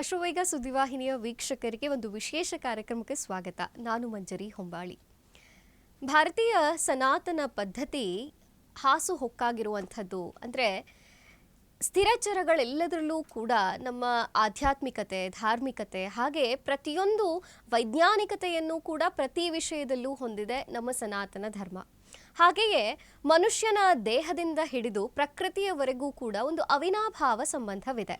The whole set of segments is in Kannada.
ಅಶ್ವವೇಗ ಸುದ್ದಿವಾಹಿನಿಯ ವೀಕ್ಷಕರಿಗೆ ಒಂದು ವಿಶೇಷ ಕಾರ್ಯಕ್ರಮಕ್ಕೆ ಸ್ವಾಗತ. ನಾನು ಮಂಜರಿ ಹೊಂಬಾಳಿ. ಭಾರತೀಯ ಸನಾತನ ಪದ್ಧತಿ ಹಾಸು ಹೊಕ್ಕಾಗಿರುವಂಥದ್ದು ಅಂದರೆ ಸ್ಥಿರಚರಗಳೆಲ್ಲದರಲ್ಲೂ ಕೂಡ ನಮ್ಮ ಆಧ್ಯಾತ್ಮಿಕತೆ, ಧಾರ್ಮಿಕತೆ ಹಾಗೆ ಪ್ರತಿಯೊಂದು ವೈಜ್ಞಾನಿಕತೆಯನ್ನು ಕೂಡ ಪ್ರತಿ ವಿಷಯದಲ್ಲೂ ಹೊಂದಿದೆ ನಮ್ಮ ಸನಾತನ ಧರ್ಮ. ಹಾಗೆಯೇ ಮನುಷ್ಯನ ದೇಹದಿಂದ ಹಿಡಿದು ಪ್ರಕೃತಿಯವರೆಗೂ ಕೂಡ ಒಂದು ಅವಿನಾಭಾವ ಸಂಬಂಧವಿದೆ.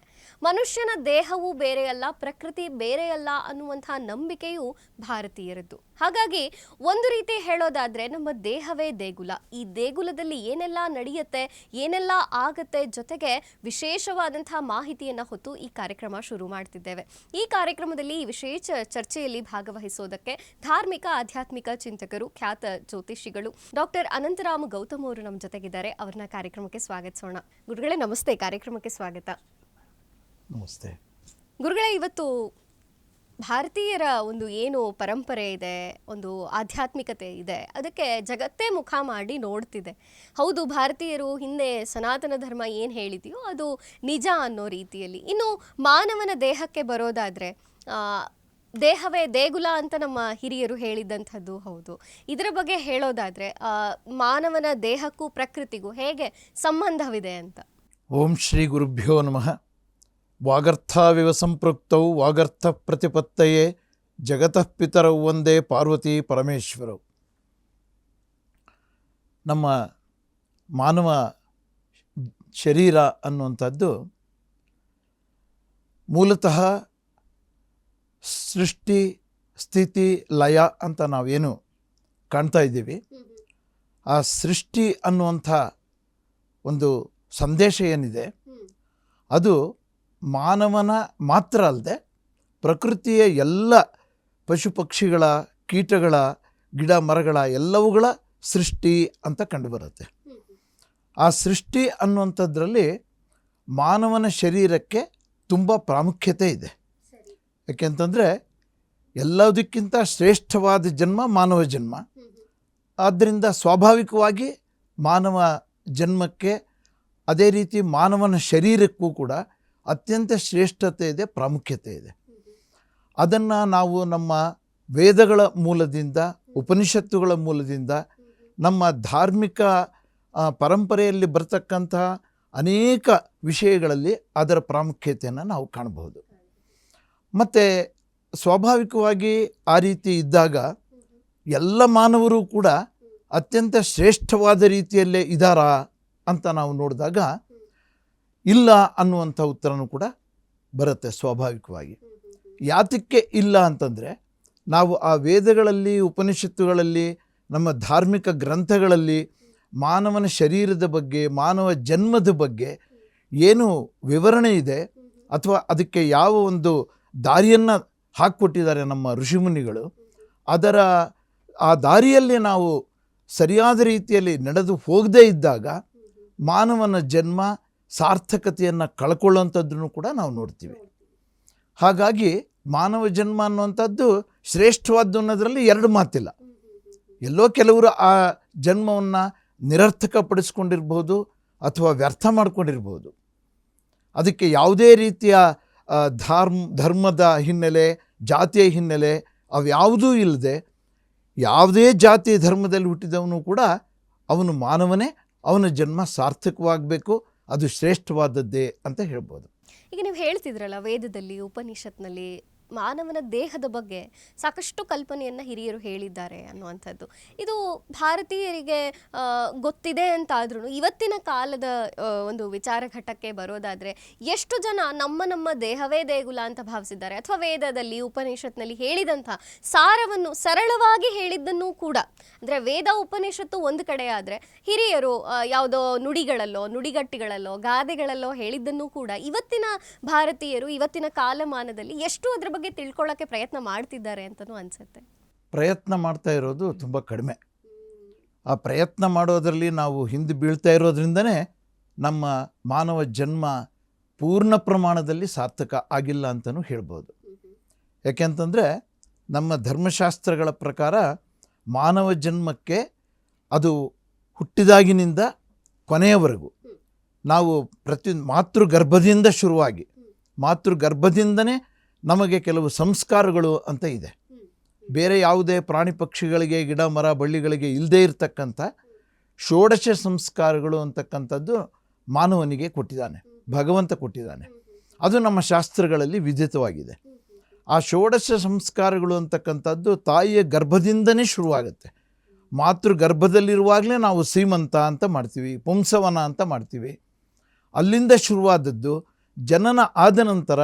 ಮನುಷ್ಯನ ದೇಹವು ಬೇರೆಯಲ್ಲ, ಪ್ರಕೃತಿ ಬೇರೆಯಲ್ಲ ಅನ್ನುವಂಥ ನಂಬಿಕೆಯು ಭಾರತೀಯರದ್ದು. ಹಾಗಾಗಿ ಒಂದು ರೀತಿ ಹೇಳೋದಾದ್ರೆ ನಮ್ಮ ದೇಹವೇ ದೇಗುಲ. ಈ ದೇಗುಲದಲ್ಲಿ ಏನೆಲ್ಲ ನಡೆಯುತ್ತೆ, ಏನೆಲ್ಲ ಆಗತ್ತೆ, ಜೊತೆಗೆ ವಿಶೇಷವಾದಂಥ ಮಾಹಿತಿಯನ್ನು ಹೊತ್ತು ಈ ಕಾರ್ಯಕ್ರಮ ಶುರು ಮಾಡ್ತಿದ್ದೇವೆ. ಈ ಕಾರ್ಯಕ್ರಮದಲ್ಲಿ ವಿಶೇಷ ಚರ್ಚೆಯಲ್ಲಿ ಭಾಗವಹಿಸೋದಕ್ಕೆ ಧಾರ್ಮಿಕ ಆಧ್ಯಾತ್ಮಿಕ ಚಿಂತಕರು, ಖ್ಯಾತ ಜ್ಯೋತಿಷಿಗಳು ಡಾಕ್ಟರ್ ಅನಂತರಾಮ್ ಗೌತಮ್ ಅವರು ನಮ್ಮ ಜೊತೆಗಿದ್ದಾರೆ. ಅವ್ರನ್ನ ಕಾರ್ಯಕ್ರಮಕ್ಕೆ ಸ್ವಾಗತಿಸೋಣ. ಗುರುಗಳೇ ನಮಸ್ತೆ, ಕಾರ್ಯಕ್ರಮಕ್ಕೆ ಸ್ವಾಗತ. ನಮಸ್ತೆ ಗುರುಗಳೇ, ಇವತ್ತು ಭಾರತೀಯರ ಒಂದು ಏನು ಪರಂಪರೆ ಇದೆ, ಒಂದು ಆಧ್ಯಾತ್ಮಿಕತೆ ಇದೆ, ಅದಕ್ಕೆ ಜಗತ್ತೇ ಮುಖ ಮಾಡಿ ನೋಡ್ತಿದೆ. ಹೌದು, ಭಾರತೀಯರು ಹಿಂದೆ ಸನಾತನ ಧರ್ಮ ಏನು ಹೇಳಿದೆಯೋ ಅದು ನಿಜ ಅನ್ನೋ ರೀತಿಯಲ್ಲಿ. ಇನ್ನು ಮಾನವನ ದೇಹಕ್ಕೆ ಬರೋದಾದರೆ ದೇಹವೇ ದೇಗುಲ ಅಂತ ನಮ್ಮ ಹಿರಿಯರು ಹೇಳಿದ್ದಂಥದ್ದು ಹೌದು. ಇದರ ಬಗ್ಗೆ ಹೇಳೋದಾದರೆ ಮಾನವನ ದೇಹಕ್ಕೂ ಪ್ರಕೃತಿಗೂ ಹೇಗೆ ಸಂಬಂಧವಿದೆ ಅಂತ. ಓಂ ಶ್ರೀ ಗುರುಭ್ಯೋ ನಮಃ. ವಾಗರ್ಥಾವಿವ ಸಂಪೃಕ್ತೌ ವಾಗರ್ಥ ಪ್ರತಿಪತ್ತಯೇ ಜಗತಃ ಪಿತರೌ ಒಂದೇ ಪಾರ್ವತಿ ಪರಮೇಶ್ವರೌ. ನಮ್ಮ ಮಾನವ ಶರೀರ ಅನ್ನುವಂಥದ್ದು ಮೂಲತಃ ಸೃಷ್ಟಿ ಸ್ಥಿತಿ ಲಯ ಅಂತ ನಾವೇನು ಕಾಣ್ತಾ ಇದ್ದೀವಿ, ಆ ಸೃಷ್ಟಿ ಅನ್ನುವಂಥ ಒಂದು ಸಂದೇಶ ಏನಿದೆ ಅದು ಮಾನವನ ಮಾತ್ರ ಅಲ್ಲದೆ ಪ್ರಕೃತಿಯ ಎಲ್ಲ ಪಶು ಪಕ್ಷಿಗಳ, ಕೀಟಗಳ, ಗಿಡ ಮರಗಳ ಎಲ್ಲವುಗಳ ಸೃಷ್ಟಿ ಅಂತ ಕಂಡುಬರುತ್ತೆ. ಆ ಸೃಷ್ಟಿ ಅನ್ನುವಂಥದ್ರಲ್ಲಿ ಮಾನವನ ಶರೀರಕ್ಕೆ ತುಂಬ ಪ್ರಾಮುಖ್ಯತೆ ಇದೆ. ಯಾಕೆಂತಂದರೆ ಎಲ್ಲದಕ್ಕಿಂತ ಶ್ರೇಷ್ಠವಾದ ಜನ್ಮ ಮಾನವ ಜನ್ಮ. ಆದ್ದರಿಂದ ಸ್ವಾಭಾವಿಕವಾಗಿ ಮಾನವ ಜನ್ಮಕ್ಕೆ, ಅದೇ ರೀತಿ ಮಾನವನ ಶರೀರಕ್ಕೂ ಕೂಡ ಅತ್ಯಂತ ಶ್ರೇಷ್ಠತೆ ಇದೆ, ಪ್ರಾಮುಖ್ಯತೆ ಇದೆ. ಅದನ್ನು ನಾವು ನಮ್ಮ ವೇದಗಳ ಮೂಲದಿಂದ, ಉಪನಿಷತ್ತುಗಳ ಮೂಲದಿಂದ, ನಮ್ಮ ಧಾರ್ಮಿಕ ಪರಂಪರೆಯಲ್ಲಿ ಬರ್ತಕ್ಕಂಥ ಅನೇಕ ವಿಷಯಗಳಲ್ಲಿ ಅದರ ಪ್ರಾಮುಖ್ಯತೆಯನ್ನು ನಾವು ಕಾಣಬಹುದು. ಮತ್ತು ಸ್ವಾಭಾವಿಕವಾಗಿ ಆ ರೀತಿ ಇದ್ದಾಗ ಎಲ್ಲ ಮಾನವರು ಕೂಡ ಅತ್ಯಂತ ಶ್ರೇಷ್ಠವಾದ ರೀತಿಯಲ್ಲೇ ಇದ್ದಾರಾ ಅಂತ ನಾವು ನೋಡಿದಾಗ ಇಲ್ಲ ಅನ್ನುವಂಥ ಉತ್ತರನೂ ಕೂಡ ಬರುತ್ತೆ ಸ್ವಾಭಾವಿಕವಾಗಿ. ಯಾತಕ್ಕೆ ಇಲ್ಲ ಅಂತಂದರೆ, ನಾವು ಆ ವೇದಗಳಲ್ಲಿ, ಉಪನಿಷತ್ತುಗಳಲ್ಲಿ, ನಮ್ಮ ಧಾರ್ಮಿಕ ಗ್ರಂಥಗಳಲ್ಲಿ ಮಾನವನ ಶರೀರದ ಬಗ್ಗೆ, ಮಾನವ ಜನ್ಮದ ಬಗ್ಗೆ ಏನು ವಿವರಣೆ ಇದೆ ಅಥವಾ ಅದಕ್ಕೆ ಯಾವ ಒಂದು ದಾರಿಯನ್ನು ಹಾಕಿಕೊಟ್ಟಿದ್ದಾರೆ ನಮ್ಮ ಋಷಿಮುನಿಗಳು, ಆ ದಾರಿಯಲ್ಲಿ ನಾವು ಸರಿಯಾದ ರೀತಿಯಲ್ಲಿ ನಡೆದು ಹೋಗದೇ ಇದ್ದಾಗ ಮಾನವನ ಜನ್ಮ ಸಾರ್ಥಕತೆಯನ್ನು ಕಳ್ಕೊಳ್ಳುವಂಥದ್ದನ್ನು ಕೂಡ ನಾವು ನೋಡ್ತೀವಿ. ಹಾಗಾಗಿ ಮಾನವ ಜನ್ಮ ಅನ್ನುವಂಥದ್ದು ಶ್ರೇಷ್ಠವಾದ್ದು ಅನ್ನೋದರಲ್ಲಿ ಎರಡು ಮಾತಿಲ್ಲ. ಎಲ್ಲೋ ಕೆಲವರು ಆ ಜನ್ಮವನ್ನು ನಿರರ್ಥಕಪಡಿಸ್ಕೊಂಡಿರ್ಬೋದು ಅಥವಾ ವ್ಯರ್ಥ ಮಾಡ್ಕೊಂಡಿರ್ಬೋದು. ಅದಕ್ಕೆ ಯಾವುದೇ ರೀತಿಯ ಧರ್ಮದ ಹಿನ್ನೆಲೆ, ಜಾತಿಯ ಹಿನ್ನೆಲೆ ಅವ್ಯಾವುದೂ ಇಲ್ಲದೆ ಯಾವುದೇ ಜಾತಿ ಧರ್ಮದಲ್ಲಿ ಹುಟ್ಟಿದವನು ಕೂಡ ಅವನು ಮಾನವನೇ, ಅವನ ಜನ್ಮ ಸಾರ್ಥಕವಾಗಬೇಕು, ಅದು ಶ್ರೇಷ್ಠವಾದದ್ದೇ ಅಂತ ಹೇಳ್ಬೋದು. ಈಗ ನೀವು ಹೇಳ್ತಿದ್ರಲ್ಲ, ವೇದದಲ್ಲಿ, ಉಪನಿಷತ್ನಲ್ಲಿ ಮಾನವನ ದೇಹದ ಬಗ್ಗೆ ಸಾಕಷ್ಟು ಕಲ್ಪನೆಯನ್ನು ಹಿರಿಯರು ಹೇಳಿದ್ದಾರೆ ಅನ್ನುವಂಥದ್ದು. ಇದು ಭಾರತೀಯರಿಗೆ ಗೊತ್ತಿದೆ ಅಂತಾದ್ರೂ ಇವತ್ತಿನ ಕಾಲದ ಒಂದು ವಿಚಾರ ಘಟ್ಟಕ್ಕೆ ಬರೋದಾದರೆ ಎಷ್ಟು ಜನ ನಮ್ಮ ದೇಹವೇ ದೇಗುಲ ಅಂತ ಭಾವಿಸಿದ್ದಾರೆ, ಅಥವಾ ವೇದದಲ್ಲಿ, ಉಪನಿಷತ್ನಲ್ಲಿ ಹೇಳಿದಂಥ ಸಾರವನ್ನು ಸರಳವಾಗಿ ಹೇಳಿದ್ದನ್ನು ಕೂಡ, ಅಂದರೆ ವೇದ ಉಪನಿಷತ್ತು ಒಂದು ಕಡೆ ಆದರೆ ಹಿರಿಯರು ಯಾವುದೋ ನುಡಿಗಳಲ್ಲೋ, ನುಡಿಗಟ್ಟಿಗಳಲ್ಲೋ, ಗಾದೆಗಳಲ್ಲೋ ಹೇಳಿದ್ದನ್ನು ಕೂಡ ಇವತ್ತಿನ ಭಾರತೀಯರು ಇವತ್ತಿನ ಕಾಲಮಾನದಲ್ಲಿ ಎಷ್ಟು ಅದರ ಬಗ್ಗೆ ತಿಳ್ಕೊಳ್ಳೋಕ್ಕೆ ಪ್ರಯತ್ನ ಮಾಡ್ತಿದ್ದಾರೆ ಅಂತಲೂ ಅನಿಸುತ್ತೆ. ಪ್ರಯತ್ನ ಮಾಡ್ತಾ ಇರೋದು ತುಂಬ ಕಡಿಮೆ. ಆ ಪ್ರಯತ್ನ ಮಾಡೋದರಲ್ಲಿ ನಾವು ಹಿಂದೆ ಬೀಳ್ತಾ ಇರೋದ್ರಿಂದನೇ ನಮ್ಮ ಮಾನವ ಜನ್ಮ ಪೂರ್ಣ ಪ್ರಮಾಣದಲ್ಲಿ ಸಾರ್ಥಕ ಆಗಿಲ್ಲ ಅಂತಲೂ ಹೇಳ್ಬೋದು. ಯಾಕೆಂತಂದರೆ ನಮ್ಮ ಧರ್ಮಶಾಸ್ತ್ರಗಳ ಪ್ರಕಾರ ಮಾನವ ಜನ್ಮಕ್ಕೆ ಅದು ಹುಟ್ಟಿದಾಗಿನಿಂದ ಕೊನೆಯವರೆಗೂ ನಾವು ಮಾತೃಗರ್ಭದಿಂದ ಶುರುವಾಗಿ ಮಾತೃಗರ್ಭದಿಂದನೇ ನಮಗೆ ಕೆಲವು ಸಂಸ್ಕಾರಗಳು ಅಂತ ಇದೆ. ಬೇರೆ ಯಾವುದೇ ಪ್ರಾಣಿ ಪಕ್ಷಿಗಳಿಗೆ, ಗಿಡ ಮರ ಬಳ್ಳಿಗಳಿಗೆ ಇಲ್ಲದೇ ಇರತಕ್ಕಂಥ ಷೋಡಶ ಸಂಸ್ಕಾರಗಳು ಅಂತಕ್ಕಂಥದ್ದು ಮಾನವನಿಗೆ ಕೊಟ್ಟಿದ್ದಾನೆ, ಭಗವಂತ ಕೊಟ್ಟಿದ್ದಾನೆ. ಅದು ನಮ್ಮ ಶಾಸ್ತ್ರಗಳಲ್ಲಿ ವಿಧಿತವಾಗಿದೆ. ಆ ಷೋಡಶ ಸಂಸ್ಕಾರಗಳು ಅಂತಕ್ಕಂಥದ್ದು ತಾಯಿಯ ಗರ್ಭದಿಂದನೇ ಶುರುವಾಗುತ್ತೆ. ಮಾತೃ ಗರ್ಭದಲ್ಲಿರುವಾಗಲೇ ನಾವು ಸೀಮಂತ ಅಂತ ಮಾಡ್ತೀವಿ, ಪುಂಸವನ ಅಂತ ಮಾಡ್ತೀವಿ. ಅಲ್ಲಿಂದ ಶುರುವಾದದ್ದು ಜನನ ಆದ ನಂತರ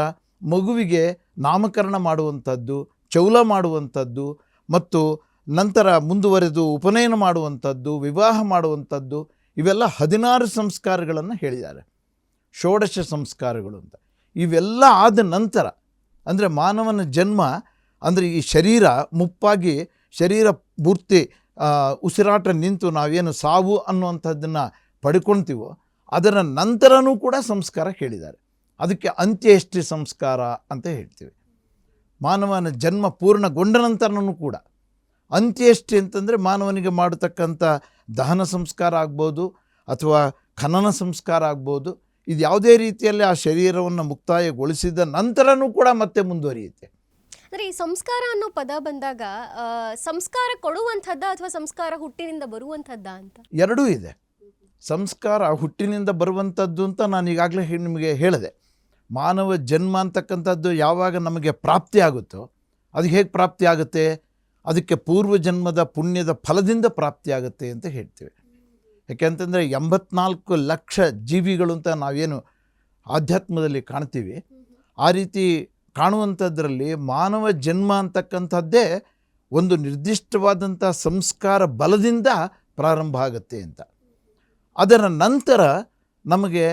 ಮಗುವಿಗೆ ನಾಮಕರಣ ಮಾಡುವಂಥದ್ದು, ಚೌಲ ಮಾಡುವಂಥದ್ದು, ಮತ್ತು ನಂತರ ಮುಂದುವರೆದು ಉಪನಯನ ಮಾಡುವಂಥದ್ದು, ವಿವಾಹ ಮಾಡುವಂಥದ್ದು, ಇವೆಲ್ಲ 16 ಸಂಸ್ಕಾರಗಳನ್ನು ಹೇಳಿದ್ದಾರೆ, ಷೋಡಶ ಸಂಸ್ಕಾರಗಳು ಅಂತ. ಇವೆಲ್ಲ ಆದ ನಂತರ ಅಂದರೆ ಮಾನವನ ಜನ್ಮ ಅಂದರೆ ಈ ಶರೀರ ಮುಪ್ಪಾಗಿ ಶರೀರ ಪೂರ್ತಿ ಉಸಿರಾಟ ನಿಂತು ನಾವೇನು ಸಾವು ಅನ್ನುವಂಥದ್ದನ್ನು ಪಡ್ಕೊಳ್ತೀವೋ ಅದರ ನಂತರನೂ ಕೂಡ ಸಂಸ್ಕಾರ ಹೇಳಿದ್ದಾರೆ. ಅದಕ್ಕೆ ಅಂತ್ಯೇಷ್ಟಿ ಸಂಸ್ಕಾರ ಅಂತ ಹೇಳ್ತೀವಿ. ಮಾನವನ ಜನ್ಮ ಪೂರ್ಣಗೊಂಡ ನಂತರನೂ ಕೂಡ ಅಂತ್ಯೇಷ್ಟಿ ಅಂತಂದರೆ ಮಾನವನಿಗೆ ಮಾಡತಕ್ಕಂಥ ದಹನ ಸಂಸ್ಕಾರ ಆಗ್ಬೋದು ಅಥವಾ ಖನನ ಸಂಸ್ಕಾರ ಆಗ್ಬೋದು. ಇದು ಯಾವುದೇ ರೀತಿಯಲ್ಲಿ ಆ ಶರೀರವನ್ನು ಮುಕ್ತಾಯಗೊಳಿಸಿದ ನಂತರನೂ ಕೂಡ ಮತ್ತೆ ಮುಂದುವರಿಯುತ್ತೆ. ಅಂದರೆ ಈ ಸಂಸ್ಕಾರ ಅನ್ನೋ ಪದ ಬಂದಾಗ ಸಂಸ್ಕಾರ ಕೊಡುವಂಥದ್ದ ಅಥವಾ ಸಂಸ್ಕಾರ ಹುಟ್ಟಿನಿಂದ ಬರುವಂಥದ್ದ ಅಂತ? ಎರಡೂ ಇದೆ. ಸಂಸ್ಕಾರ ಹುಟ್ಟಿನಿಂದ ಬರುವಂಥದ್ದು ಅಂತ ನಾನು ಈಗಾಗಲೇ ನಿಮಗೆ ಹೇಳಿದೆ. ಮಾನವ ಜನ್ಮ ಅಂತಕ್ಕಂಥದ್ದು ಯಾವಾಗ ನಮಗೆ ಪ್ರಾಪ್ತಿ ಆಗುತ್ತೋ ಅದು ಹೇಗೆ ಪ್ರಾಪ್ತಿ ಆಗುತ್ತೆ? ಅದಕ್ಕೆ ಪೂರ್ವ ಜನ್ಮದ ಪುಣ್ಯದ ಫಲದಿಂದ ಪ್ರಾಪ್ತಿ ಆಗುತ್ತೆ ಅಂತ ಹೇಳ್ತೀವಿ. ಯಾಕೆಂತಂದರೆ 84 ಲಕ್ಷ ಜೀವಿಗಳು ಅಂತ ನಾವೇನು ಆಧ್ಯಾತ್ಮದಲ್ಲಿ ಕಾಣ್ತೀವಿ, ಆ ರೀತಿ ಕಾಣುವಂಥದ್ರಲ್ಲಿ ಮಾನವ ಜನ್ಮ ಅಂತಕ್ಕಂಥದ್ದೇ ಒಂದು ನಿರ್ದಿಷ್ಟವಾದಂಥ ಸಂಸ್ಕಾರ ಬಲದಿಂದ ಪ್ರಾರಂಭ ಆಗುತ್ತೆ ಅಂತ. ಅದರ ನಂತರ ನಮಗೆ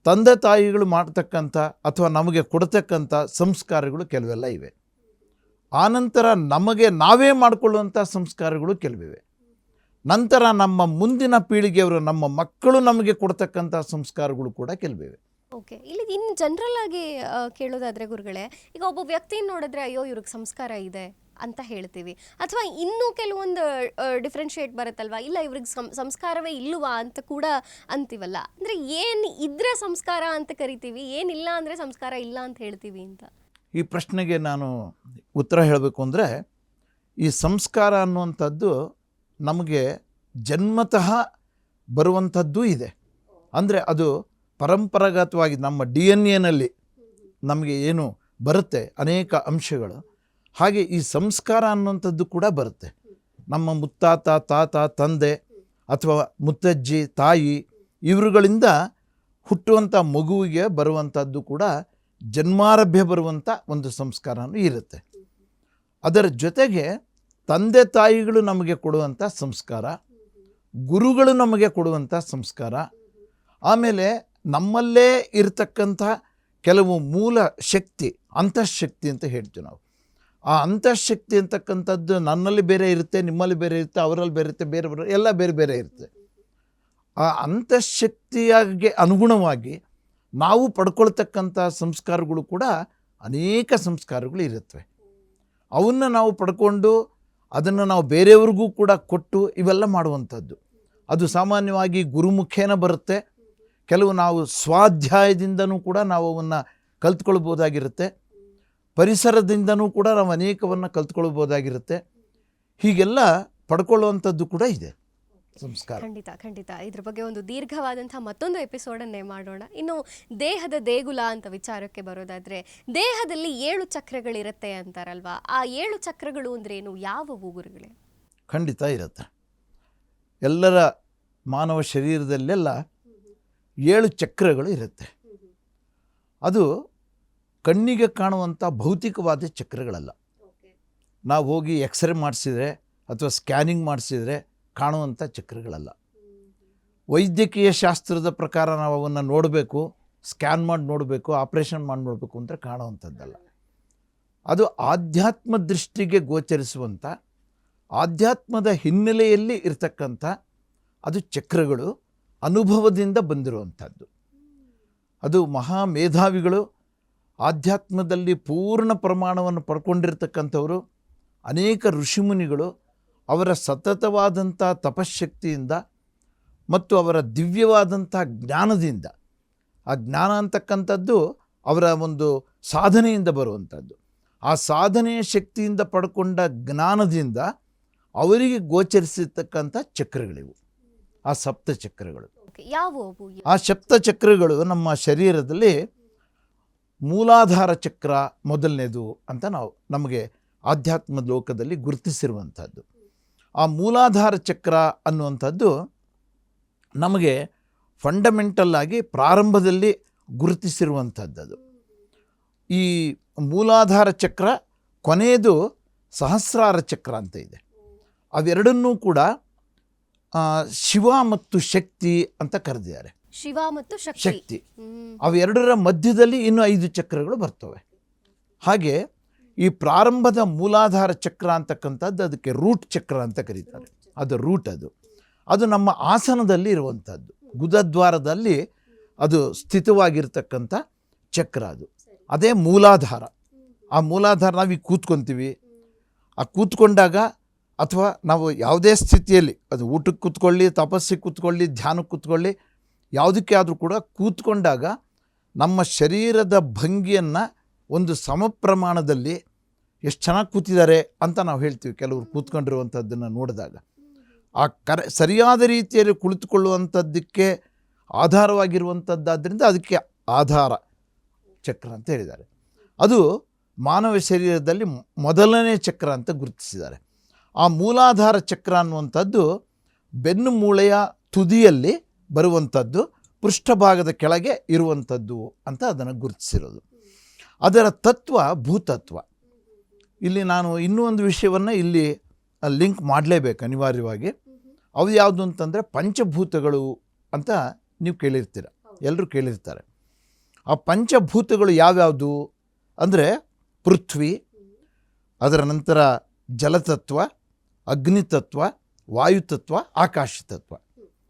ತಂದೆ ತಾಯಿಗಳು ಮಾಡ್ತಕ್ಕಂಥ ಅಥವಾ ನಮಗೆ ಕೊಡ್ತಕ್ಕಂಥ ಸಂಸ್ಕಾರಗಳು ಕೆಲವೆಲ್ಲ ಇವೆ. ಆನಂತರ ನಮಗೆ ನಾವೇ ಮಾಡಿಕೊಳ್ಳುವಂಥ ಸಂಸ್ಕಾರಗಳು ಕೆಲವಿವೆ. ನಂತರ ನಮ್ಮ ಮುಂದಿನ ಪೀಳಿಗೆಯವರು, ನಮ್ಮ ಮಕ್ಕಳು ನಮಗೆ ಕೊಡ್ತಕ್ಕಂಥ ಸಂಸ್ಕಾರಗಳು ಕೂಡ ಕೆಲವಿವೆ. ಓಕೆ, ಇಲ್ಲಿ ಇನ್ನು ಜನರಲ್ ಆಗಿ ಕೇಳೋದಾದರೆ ಗುರುಗಳೇ, ಈಗ ಒಬ್ಬ ವ್ಯಕ್ತಿನ ನೋಡಿದ್ರೆ ಅಯ್ಯೋ ಇವ್ರಿಗೆ ಸಂಸ್ಕಾರ ಇದೆ ಅಂತ ಹೇಳ್ತೀವಿ, ಅಥವಾ ಇನ್ನೂ ಕೆಲವೊಂದು ಡಿಫ್ರೆನ್ಷಿಯೇಟ್ ಬರುತ್ತಲ್ವ, ಇಲ್ಲ ಇವ್ರಿಗೆ ಸಂಸ್ಕಾರವೇ ಇಲ್ಲವಾ ಅಂತ ಕೂಡ ಅಂತೀವಲ್ಲ. ಅಂದರೆ ಏನು ಇದ್ರೆ ಸಂಸ್ಕಾರ ಅಂತ ಕರಿತೀವಿ, ಏನಿಲ್ಲ ಅಂದರೆ ಸಂಸ್ಕಾರ ಇಲ್ಲ ಅಂತ ಹೇಳ್ತೀವಿ ಅಂತ? ಈ ಪ್ರಶ್ನೆಗೆ ನಾನು ಉತ್ತರ ಹೇಳಬೇಕು ಅಂದರೆ, ಈ ಸಂಸ್ಕಾರ ಅನ್ನುವಂಥದ್ದು ನಮಗೆ ಜನ್ಮತಃ ಬರುವಂಥದ್ದು ಇದೆ. ಅಂದರೆ ಅದು ಪರಂಪರಾಗತವಾಗಿ ನಮ್ಮ DNA ನಮಗೆ ಏನು ಬರುತ್ತೆ ಅನೇಕ ಅಂಶಗಳು, ಹಾಗೆ ಈ ಸಂಸ್ಕಾರ ಅನ್ನುವಂಥದ್ದು ಕೂಡ ಬರುತ್ತೆ. ನಮ್ಮ ಮುತ್ತಾತ, ತಾತ, ತಂದೆ ಅಥವಾ ಮುತ್ತಜ್ಜಿ, ತಾಯಿ ಇವರುಗಳಿಂದ ಹುಟ್ಟುವಂಥ ಮಗುವಿಗೆ ಬರುವಂಥದ್ದು ಕೂಡ ಜನ್ಮಾರಭ್ಯ ಬರುವಂಥ ಒಂದು ಸಂಸ್ಕಾರನೂ ಇರುತ್ತೆ. ಅದರ ಜೊತೆಗೆ ತಂದೆ ತಾಯಿಗಳು ನಮಗೆ ಕೊಡುವಂಥ ಸಂಸ್ಕಾರ, ಗುರುಗಳು ನಮಗೆ ಕೊಡುವಂಥ ಸಂಸ್ಕಾರ, ಆಮೇಲೆ ನಮ್ಮಲ್ಲೇ ಇರತಕ್ಕಂಥ ಕೆಲವು ಮೂಲ ಶಕ್ತಿ, ಅಂತಃಶಕ್ತಿ ಅಂತ ಹೇಳ್ತೀವಿ ನಾವು. ಆ ಅಂತಃಶಕ್ತಿ ಅಂತಕ್ಕಂಥದ್ದು ನನ್ನಲ್ಲಿ ಬೇರೆ ಇರುತ್ತೆ, ನಿಮ್ಮಲ್ಲಿ ಬೇರೆ ಇರುತ್ತೆ, ಅವರಲ್ಲಿ ಬೇರೆ ಇರುತ್ತೆ, ಬೇರೆ ಬೇರೆ ಎಲ್ಲ ಬೇರೆ ಬೇರೆ ಇರುತ್ತೆ. ಆ ಅಂತಃಶಕ್ತಿಯಾಗಿ ಅನುಗುಣವಾಗಿ ನಾವು ಪಡ್ಕೊಳ್ತಕ್ಕಂಥ ಸಂಸ್ಕಾರಗಳು ಕೂಡ ಅನೇಕ ಸಂಸ್ಕಾರಗಳು ಇರುತ್ತವೆ. ಅವನ್ನು ನಾವು ಪಡ್ಕೊಂಡು ಅದನ್ನು ನಾವು ಬೇರೆಯವ್ರಿಗೂ ಕೂಡ ಕೊಟ್ಟು ಇವೆಲ್ಲ ಮಾಡುವಂಥದ್ದು. ಅದು ಸಾಮಾನ್ಯವಾಗಿ ಗುರುಮುಖೇನ ಬರುತ್ತೆ. ಕೆಲವು ನಾವು ಸ್ವಾಧ್ಯಾಯದಿಂದನೂ ಕೂಡ ನಾವು ಅವನ್ನು ಕಲ್ತ್ಕೊಳ್ಬೋದಾಗಿರುತ್ತೆ, ಪರಿಸರದಿಂದನೂ ಕೂಡ ನಾವು ಅನೇಕವನ್ನು ಕಲ್ತ್ಕೊಳ್ಬೋದಾಗಿರುತ್ತೆ. ಹೀಗೆಲ್ಲ ಪಡ್ಕೊಳ್ಳುವಂಥದ್ದು ಕೂಡ ಇದೆ ಸಂಸ್ಕಾರ. ಖಂಡಿತ ಖಂಡಿತ. ಇದ್ರ ಬಗ್ಗೆ ಒಂದು ದೀರ್ಘವಾದಂಥ ಮತ್ತೊಂದು ಎಪಿಸೋಡನ್ನೇ ಮಾಡೋಣ. ಇನ್ನು ದೇಹದ ದೇಗುಲ ಅಂತ ವಿಚಾರಕ್ಕೆ ಬರೋದಾದರೆ, ದೇಹದಲ್ಲಿ 7 ಚಕ್ರಗಳಿರುತ್ತೆ ಅಂತಾರಲ್ವಾ, ಆ 7 ಚಕ್ರಗಳು ಅಂದ್ರೇನು, ಯಾವುವು ಗುರುಗಳೇ? ಖಂಡಿತ ಇರುತ್ತೆ. ಎಲ್ಲರ ಮಾನವ ಶರೀರದಲ್ಲೆಲ್ಲ 7 ಚಕ್ರಗಳು ಇರುತ್ತೆ. ಅದು ಕಣ್ಣಿಗೆ ಕಾಣುವಂಥ ಭೌತಿಕವಾದ ಚಕ್ರಗಳಲ್ಲ. ನಾವು ಹೋಗಿ ಎಕ್ಸ್ರೇ ಮಾಡಿಸಿದರೆ ಅಥವಾ ಸ್ಕ್ಯಾನಿಂಗ್ ಮಾಡಿಸಿದರೆ ಕಾಣುವಂಥ ಚಕ್ರಗಳಲ್ಲ. ವೈದ್ಯಕೀಯ ಶಾಸ್ತ್ರದ ಪ್ರಕಾರ ನಾವು ಅವನ್ನು ನೋಡಬೇಕು, ಸ್ಕ್ಯಾನ್ ಮಾಡಿ ನೋಡಬೇಕು, ಆಪ್ರೇಷನ್ ಮಾಡಿ ನೋಡಬೇಕು ಅಂದರೆ ಕಾಣುವಂಥದ್ದಲ್ಲ. ಅದು ಆಧ್ಯಾತ್ಮ ದೃಷ್ಟಿಗೆ ಗೋಚರಿಸುವಂಥ, ಆಧ್ಯಾತ್ಮದ ಹಿನ್ನೆಲೆಯಲ್ಲಿ ಇರತಕ್ಕಂಥ ಅದು ಚಕ್ರಗಳು, ಅನುಭವದಿಂದ ಬಂದಿರುವಂಥದ್ದು. ಅದು ಮಹಾ ಮೇಧಾವಿಗಳು, ಆಧ್ಯಾತ್ಮದಲ್ಲಿ ಪೂರ್ಣ ಪ್ರಮಾಣವನ್ನು ಪಡ್ಕೊಂಡಿರ್ತಕ್ಕಂಥವರು, ಅನೇಕ ಋಷಿಮುನಿಗಳು ಅವರ ಸತತವಾದಂಥ ತಪಶ್ಶಕ್ತಿಯಿಂದ ಮತ್ತು ಅವರ ದಿವ್ಯವಾದಂಥ ಜ್ಞಾನದಿಂದ, ಆ ಜ್ಞಾನ ಅಂತಕ್ಕಂಥದ್ದು ಅವರ ಒಂದು ಸಾಧನೆಯಿಂದ ಬರುವಂಥದ್ದು. ಆ ಸಾಧನೆಯ ಶಕ್ತಿಯಿಂದ ಪಡ್ಕೊಂಡ ಜ್ಞಾನದಿಂದ ಅವರಿಗೆ ಗೋಚರಿಸಿರ್ತಕ್ಕಂಥ ಚಕ್ರಗಳಿವು, ಆ ಸಪ್ತ ಚಕ್ರಗಳು. ಯಾವುವು? ಆ ಸಪ್ತ ಚಕ್ರಗಳು ನಮ್ಮ ಶರೀರದಲ್ಲಿ ಮೂಲಾಧಾರ ಚಕ್ರ ಮೊದಲನೇದು ಅಂತ ನಮಗೆ ಆಧ್ಯಾತ್ಮ ಲೋಕದಲ್ಲಿ ಗುರುತಿಸಿರುವಂಥದ್ದು. ಆ ಮೂಲಾಧಾರ ಚಕ್ರ ಅನ್ನುವಂಥದ್ದು ನಮಗೆ ಫಂಡಮೆಂಟಲ್ ಆಗಿ ಪ್ರಾರಂಭದಲ್ಲಿ ಗುರುತಿಸಿರುವಂಥದ್ದು. ಈ ಮೂಲಾಧಾರ ಚಕ್ರ ಕೊನೆಯದು ಸಹಸ್ರಾರ ಚಕ್ರ ಅಂತ ಇದೆ. ಅವೆರಡನ್ನೂ ಕೂಡ ಶಿವ ಮತ್ತು ಶಕ್ತಿ ಅಂತ ಕರೆದಿದ್ದಾರೆ. ಶಿವ ಮತ್ತು ಶಕ್ತಿ, ಅವೆರಡರ ಮಧ್ಯದಲ್ಲಿ ಇನ್ನು 5 ಚಕ್ರಗಳು ಬರ್ತವೆ. ಹಾಗೆ ಈ ಪ್ರಾರಂಭದ ಮೂಲಾಧಾರ ಚಕ್ರ ಅಂತಕ್ಕಂಥದ್ದು ಅದಕ್ಕೆ ರೂಟ್ ಚಕ್ರ ಅಂತ ಕರೀತಾರೆ. ಅದು ರೂಟ್, ಅದು ನಮ್ಮ ಆಸನದಲ್ಲಿ ಇರುವಂಥದ್ದು, ಗುದದ್ವಾರದಲ್ಲಿ ಅದು ಸ್ಥಿತವಾಗಿರ್ತಕ್ಕಂಥ ಚಕ್ರ. ಅದೇ ಮೂಲಾಧಾರ. ಆ ಮೂಲಾಧಾರ ನಾವೀಗ ಕೂತ್ಕೊತೀವಿ, ಆ ಕೂತ್ಕೊಂಡಾಗ ಅಥವಾ ನಾವು ಯಾವುದೇ ಸ್ಥಿತಿಯಲ್ಲಿ, ಅದು ಊಟಕ್ಕೆ ಕೂತ್ಕೊಳ್ಳಿ, ತಪಸ್ಸಿಗೆ ಕೂತ್ಕೊಳ್ಳಿ, ಧ್ಯಾನಕ್ಕೆ ಕೂತ್ಕೊಳ್ಳಿ, ಯಾವುದಕ್ಕೆ ಆದರೂ ಕೂಡ ಕೂತ್ಕೊಂಡಾಗ ನಮ್ಮ ಶರೀರದ ಭಂಗಿಯನ್ನು ಒಂದು ಸಮ ಪ್ರಮಾಣದಲ್ಲಿ ಎಷ್ಟು ಚೆನ್ನಾಗಿ ಕೂತಿದ್ದಾರೆ ಅಂತ ನಾವು ಹೇಳ್ತೀವಿ. ಕೆಲವರು ಕೂತ್ಕೊಂಡಿರುವಂಥದ್ದನ್ನು ನೋಡಿದಾಗ ಆ ಸರಿಯಾದ ರೀತಿಯಲ್ಲಿ ಕುಳಿತುಕೊಳ್ಳುವಂಥದ್ದಕ್ಕೆ ಆಧಾರವಾಗಿರುವಂಥದ್ದಾದ್ದರಿಂದ ಅದಕ್ಕೆ ಆಧಾರ ಚಕ್ರ ಅಂತ ಹೇಳಿದ್ದಾರೆ. ಅದು ಮಾನವ ಶರೀರದಲ್ಲಿ ಮೊದಲನೇ ಚಕ್ರ ಅಂತ ಗುರುತಿಸಿದ್ದಾರೆ. ಆ ಮೂಲಾಧಾರ ಚಕ್ರ ಅನ್ನುವಂಥದ್ದು ಬೆನ್ನು ಮೂಳೆಯ ತುದಿಯಲ್ಲಿ ಬರುವಂಥದ್ದು, ಪೃಷ್ಠಭಾಗದ ಕೆಳಗೆ ಇರುವಂಥದ್ದು ಅಂತ ಅದನ್ನು ಗುರುತಿಸಿರೋದು. ಅದರ ತತ್ವ ಭೂತತ್ವ. ಇಲ್ಲಿ ನಾನು ಇನ್ನೂ ಒಂದು ವಿಷಯವನ್ನು ಇಲ್ಲಿ ಲಿಂಕ್ ಮಾಡಲೇಬೇಕು ಅನಿವಾರ್ಯವಾಗಿ. ಅವು ಯಾವುದು ಅಂತಂದರೆ ಪಂಚಭೂತಗಳು ಅಂತ ನೀವು ಕೇಳಿರ್ತೀರ, ಎಲ್ಲರೂ ಕೇಳಿರ್ತಾರೆ. ಆ ಪಂಚಭೂತಗಳು ಯಾವ್ಯಾವುದು ಅಂದರೆ ಪೃಥ್ವಿ, ಅದರ ನಂತರ ಜಲತತ್ವ, ಅಗ್ನಿತತ್ವ, ವಾಯುತತ್ವ, ಆಕಾಶತತ್ವ.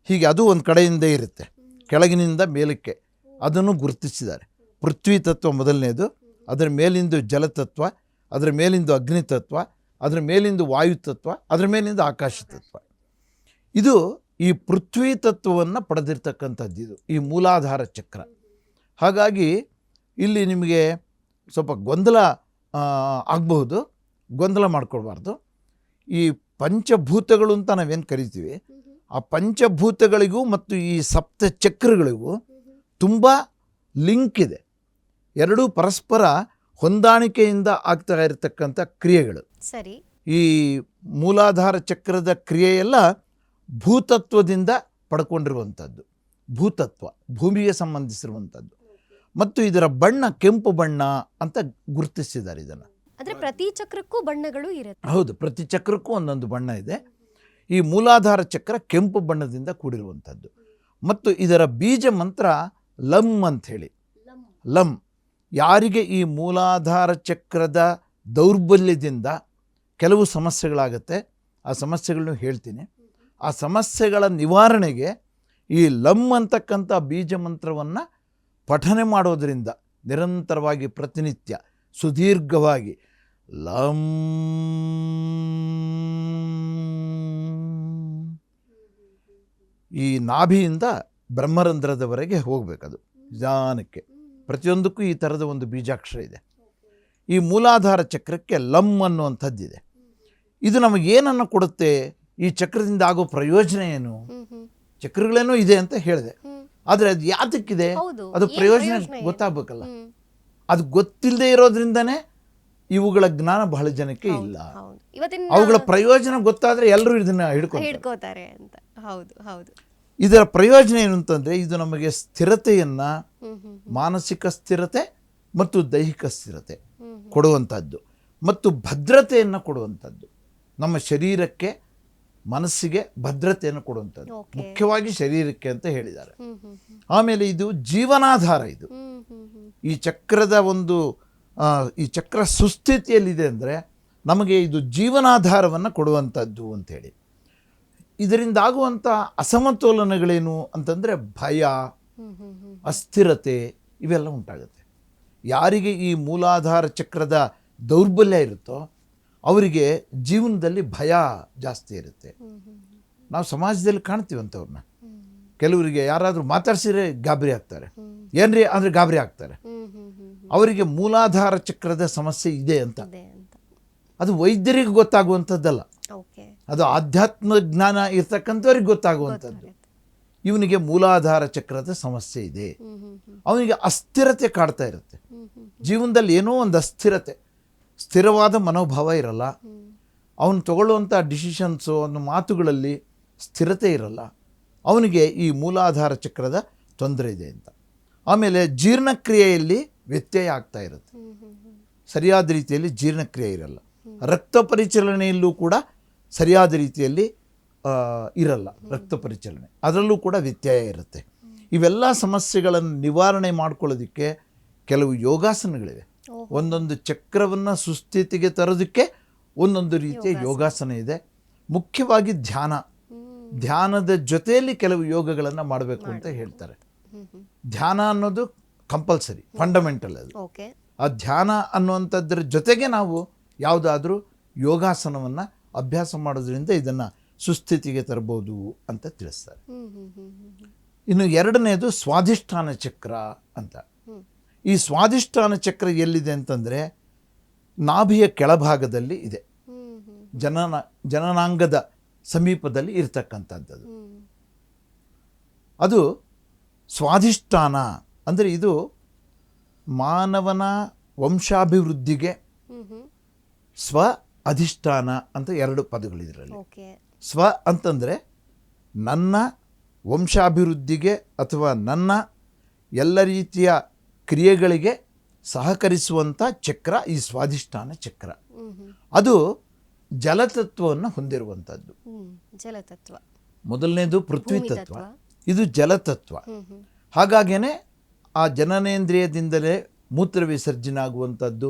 ಹೀಗೆ ಅದು ಒಂದು ಕಡೆಯಿಂದ ಇರುತ್ತೆ, ಕೆಳಗಿನಿಂದ ಮೇಲಕ್ಕೆ ಅದನ್ನು ಗುರುತಿಸಿದ್ದಾರೆ. ಪೃಥ್ವಿ ತತ್ವ ಮೊದಲನೇದು, ಅದರ ಮೇಲಿಂದು ಜಲತತ್ವ, ಅದರ ಮೇಲಿಂದು ಅಗ್ನಿತತ್ವ, ಅದರ ಮೇಲಿಂದು ವಾಯುತತ್ವ, ಅದರ ಮೇಲಿಂದು ಆಕಾಶತತ್ವ. ಇದು ಈ ಪೃಥ್ವಿ ತತ್ವವನ್ನು ಪಡೆದಿರ್ತಕ್ಕಂಥದ್ದು, ಇದು ಈ ಮೂಲಾಧಾರ ಚಕ್ರ. ಹಾಗಾಗಿ ಇಲ್ಲಿ ನಿಮಗೆ ಸ್ವಲ್ಪ ಗೊಂದಲ ಆಗಬಹುದು, ಗೊಂದಲ ಮಾಡ್ಕೊಳ್ಬಾರ್ದು. ಈ ಪಂಚಭೂತಗಳು ಅಂತ ನಾವೇನು ಕರಿತೀವಿ, ಆ ಪಂಚಭೂತಗಳಿಗೂ ಮತ್ತು ಈ ಸಪ್ತ ಚಕ್ರಗಳಿಗೂ ತುಂಬ ಲಿಂಕ್ ಇದೆ. ಎರಡೂ ಪರಸ್ಪರ ಹೊಂದಾಣಿಕೆಯಿಂದ ಆಗ್ತಾ ಇರತಕ್ಕಂಥ ಕ್ರಿಯೆಗಳು. ಸರಿ. ಈ ಮೂಲಾಧಾರ ಚಕ್ರದ ಕ್ರಿಯೆಯೆಲ್ಲ ಭೂತತ್ವದಿಂದ ಪಡ್ಕೊಂಡಿರುವಂಥದ್ದು. ಭೂತತ್ವ ಭೂಮಿಗೆ ಸಂಬಂಧಿಸಿರುವಂಥದ್ದು. ಮತ್ತು ಇದರ ಬಣ್ಣ ಕೆಂಪು ಬಣ್ಣ ಅಂತ ಗುರುತಿಸಿದ್ದಾರೆ ಇದನ್ನು. ಅಂದರೆ ಪ್ರತಿ ಚಕ್ರಕ್ಕೂ ಬಣ್ಣಗಳು ಇರುತ್ತೆ. ಹೌದು, ಪ್ರತಿ ಚಕ್ರಕ್ಕೂ ಒಂದೊಂದು ಬಣ್ಣ ಇದೆ. ಈ ಮೂಲಾಧಾರ ಚಕ್ರ ಕೆಂಪು ಬಣ್ಣದಿಂದ ಕೂಡಿರುವಂಥದ್ದು. ಮತ್ತು ಇದರ ಬೀಜ ಮಂತ್ರ ಲಂ ಅಂತ ಹೇಳಿ. ಲಂ. ಯಾರಿಗೆ ಈ ಮೂಲಾಧಾರ ಚಕ್ರದ ದೌರ್ಬಲ್ಯದಿಂದ ಕೆಲವು ಸಮಸ್ಯೆಗಳಾಗುತ್ತೆ, ಆ ಸಮಸ್ಯೆಗಳನ್ನು ಹೇಳ್ತೀನಿ. ಆ ಸಮಸ್ಯೆಗಳ ನಿವಾರಣೆಗೆ ಈ ಲಂ ಅಂತಕ್ಕಂಥ ಬೀಜ ಮಂತ್ರವನ್ನು ಪಠನೆ ಮಾಡೋದರಿಂದ ನಿರಂತರವಾಗಿ ಪ್ರತಿನಿತ್ಯ ಸುದೀರ್ಘವಾಗಿ ಲಂ ಈ ನಾಭಿಯಿಂದ ಬ್ರಹ್ಮರಂಧ್ರದವರೆಗೆ ಹೋಗಬೇಕದು ನಿಧಾನಕ್ಕೆ. ಪ್ರತಿಯೊಂದಕ್ಕೂ ಈ ಥರದ ಒಂದು ಬೀಜಾಕ್ಷರ ಇದೆ. ಈ ಮೂಲಾಧಾರ ಚಕ್ರಕ್ಕೆ ಲಂ ಅನ್ನುವಂಥದ್ದಿದೆ. ಇದು ನಮಗೇನನ್ನು ಕೊಡುತ್ತೆ, ಈ ಚಕ್ರದಿಂದ ಆಗೋ ಪ್ರಯೋಜನ ಏನು? ಚಕ್ರಗಳೇನೋ ಇದೆ ಅಂತ ಹೇಳಿದೆ, ಆದರೆ ಅದು ಯಾತಕ್ಕಿದೆ, ಅದು ಪ್ರಯೋಜನ ಗೊತ್ತಾಗಬೇಕಲ್ಲ. ಅದು ಗೊತ್ತಿಲ್ಲದೆ ಇರೋದ್ರಿಂದನೇ ಇವುಗಳ ಜ್ಞಾನ ಬಹಳ ಜನಕ್ಕೆ ಇಲ್ಲ. ಅವುಗಳ ಪ್ರಯೋಜನ ಗೊತ್ತಾದರೆ ಎಲ್ಲರೂ ಇದನ್ನು ಹಿಡ್ಕೋತಾರೆ ಅಂತ. ಇದರ ಪ್ರಯೋಜನ ಏನು ಅಂತಂದರೆ, ಇದು ನಮಗೆ ಸ್ಥಿರತೆಯನ್ನು, ಮಾನಸಿಕ ಸ್ಥಿರತೆ ಮತ್ತು ದೈಹಿಕ ಸ್ಥಿರತೆ ಕೊಡುವಂಥದ್ದು ಮತ್ತು ಭದ್ರತೆಯನ್ನು ಕೊಡುವಂಥದ್ದು. ನಮ್ಮ ಶರೀರಕ್ಕೆ ಮನಸ್ಸಿಗೆ ಭದ್ರತೆಯನ್ನು ಕೊಡುವಂಥದ್ದು, ಮುಖ್ಯವಾಗಿ ಶರೀರಕ್ಕೆ ಅಂತ ಹೇಳಿದ್ದಾರೆ. ಆಮೇಲೆ ಇದು ಜೀವನಾಧಾರ. ಇದು ಈ ಚಕ್ರದ ಒಂದು ಈ ಚಕ್ರ ಸುಸ್ಥಿತಿಯಲ್ಲಿದೆ ಅಂದರೆ ನಮಗೆ ಇದು ಜೀವನಾಧಾರವನ್ನು ಕೊಡುವಂಥದ್ದು ಅಂಥೇಳಿ. ಇದರಿಂದ ಆಗುವಂಥ ಅಸಮತೋಲನಗಳೇನು ಅಂತಂದರೆ ಭಯ, ಅಸ್ಥಿರತೆ ಇವೆಲ್ಲ ಉಂಟಾಗುತ್ತೆ. ಯಾರಿಗೆ ಈ ಮೂಲಾಧಾರ ಚಕ್ರದ ದೌರ್ಬಲ್ಯ ಇರುತ್ತೋ ಅವರಿಗೆ ಜೀವನದಲ್ಲಿ ಭಯ ಜಾಸ್ತಿ ಇರುತ್ತೆ. ನಾವು ಸಮಾಜದಲ್ಲಿ ಕಾಣ್ತೀವಂಥವ್ರನ್ನ. ಕೆಲವರಿಗೆ ಯಾರಾದರೂ ಮಾತಾಡ್ಸಿದ್ರೆ ಗಾಬರಿ ಆಗ್ತಾರೆ, ಏನ್ರಿ ಅಂದರೆ ಗಾಬರಿ ಆಗ್ತಾರೆ. ಅವರಿಗೆ ಮೂಲಾಧಾರ ಚಕ್ರದ ಸಮಸ್ಯೆ ಇದೆ ಅಂತ. ಅದು ವೈದ್ಯರಿಗೆ ಗೊತ್ತಾಗುವಂಥದ್ದಲ್ಲ, ಓಕೆ, ಅದು ಆಧ್ಯಾತ್ಮ ಜ್ಞಾನ ಇರ್ತಕ್ಕಂಥವ್ರಿಗೆ ಗೊತ್ತಾಗುವಂಥದ್ದು. ಇವನಿಗೆ ಮೂಲಾಧಾರ ಚಕ್ರದ ಸಮಸ್ಯೆ ಇದೆ, ಅವನಿಗೆ ಅಸ್ಥಿರತೆ ಕಾಡ್ತಾ ಇರುತ್ತೆ ಜೀವನದಲ್ಲಿ, ಏನೋ ಒಂದು ಅಸ್ಥಿರತೆ, ಸ್ಥಿರವಾದ ಮನೋಭಾವ ಇರಲ್ಲ, ಅವನು ತಗೊಳ್ಳುವಂಥ ಡಿಸಿಷನ್ಸು ಅವನ ಮಾತುಗಳಲ್ಲಿ ಸ್ಥಿರತೆ ಇರಲ್ಲ, ಅವನಿಗೆ ಈ ಮೂಲಾಧಾರ ಚಕ್ರದ ತೊಂದರೆ ಇದೆ ಅಂತ. ಆಮೇಲೆ ಜೀರ್ಣಕ್ರಿಯೆಯಲ್ಲಿ ವ್ಯತ್ಯಯ ಆಗ್ತಾ ಇರುತ್ತೆ, ಸರಿಯಾದ ರೀತಿಯಲ್ಲಿ ಜೀರ್ಣಕ್ರಿಯೆ ಇರಲ್ಲ, ರಕ್ತ ಪರಿಚಲನೆಯಲ್ಲೂ ಕೂಡ ಸರಿಯಾದ ರೀತಿಯಲ್ಲಿ ಇರಲ್ಲ, ರಕ್ತ ಪರಿಚಲನೆ ಅದರಲ್ಲೂ ಕೂಡ ವ್ಯತ್ಯಯ ಇರುತ್ತೆ. ಇವೆಲ್ಲ ಸಮಸ್ಯೆಗಳನ್ನು ನಿವಾರಣೆ ಮಾಡ್ಕೊಳ್ಳೋದಕ್ಕೆ ಕೆಲವು ಯೋಗಾಸನಗಳಿವೆ. ಒಂದೊಂದು ಚಕ್ರವನ್ನು ಸುಸ್ಥಿತಿಗೆ ತರೋದಕ್ಕೆ ಒಂದೊಂದು ರೀತಿಯ ಯೋಗಾಸನ ಇದೆ. ಮುಖ್ಯವಾಗಿ ಧ್ಯಾನದ ಜೊತೆಯಲ್ಲಿ ಕೆಲವು ಯೋಗಗಳನ್ನು ಮಾಡಬೇಕು ಅಂತ ಹೇಳ್ತಾರೆ. ಧ್ಯಾನ ಅನ್ನೋದು ಕಂಪಲ್ಸರಿ, ಫಂಡಮೆಂಟಲ್ ಅದು. ಆ ಧ್ಯಾನ ಅನ್ನುವಂಥದ್ರ ಜೊತೆಗೆ ನಾವು ಯಾವುದಾದ್ರೂ ಯೋಗಾಸನವನ್ನು ಅಭ್ಯಾಸ ಮಾಡೋದ್ರಿಂದ ಇದನ್ನು ಸುಸ್ಥಿತಿಗೆ ತರಬಹುದು ಅಂತ ತಿಳಿಸ್ತಾರೆ. ಇನ್ನು ಎರಡನೇದು ಸ್ವಾಧಿಷ್ಠಾನ ಚಕ್ರ ಅಂತ. ಈ ಸ್ವಾಧಿಷ್ಠಾನ ಚಕ್ರ ಎಲ್ಲಿದೆ ಅಂತಂದರೆ ನಾಭಿಯ ಕೆಳಭಾಗದಲ್ಲಿ ಇದೆ, ಜನನಾಂಗದ ಸಮೀಪದಲ್ಲಿ ಇರ್ತಕ್ಕಂಥದ್ದು. ಅದು ಸ್ವಾಧಿಷ್ಠಾನ ಅಂದರೆ ಇದು ಮಾನವನ ವಂಶಾಭಿವೃದ್ಧಿಗೆ ಸ್ವ ಅಧಿಷ್ಠಾನ ಅಂತ ಎರಡು ಪದಗಳಿದ್ರಲ್ಲಿ. ಸ್ವ ಅಂತಂದರೆ ನನ್ನ ವಂಶಾಭಿವೃದ್ಧಿಗೆ ಅಥವಾ ನನ್ನ ಎಲ್ಲ ರೀತಿಯ ಕ್ರಿಯೆಗಳಿಗೆ ಸಹಕರಿಸುವಂಥ ಚಕ್ರ ಈ ಸ್ವಾಧಿಷ್ಠಾನ ಚಕ್ರ. ಅದು ಜಲತತ್ವವನ್ನು ಹೊಂದಿರುವಂಥದ್ದು. ಜಲತತ್ವ ಮೊದಲನೇದು ಪೃಥ್ವಿ ತತ್ವ, ಇದು ಜಲತತ್ವ. ಹಾಗಾಗೇ ಆ ಜನನೇಂದ್ರಿಯದಿಂದಲೇ ಮೂತ್ರ ವಿಸರ್ಜನೆ ಆಗುವಂಥದ್ದು,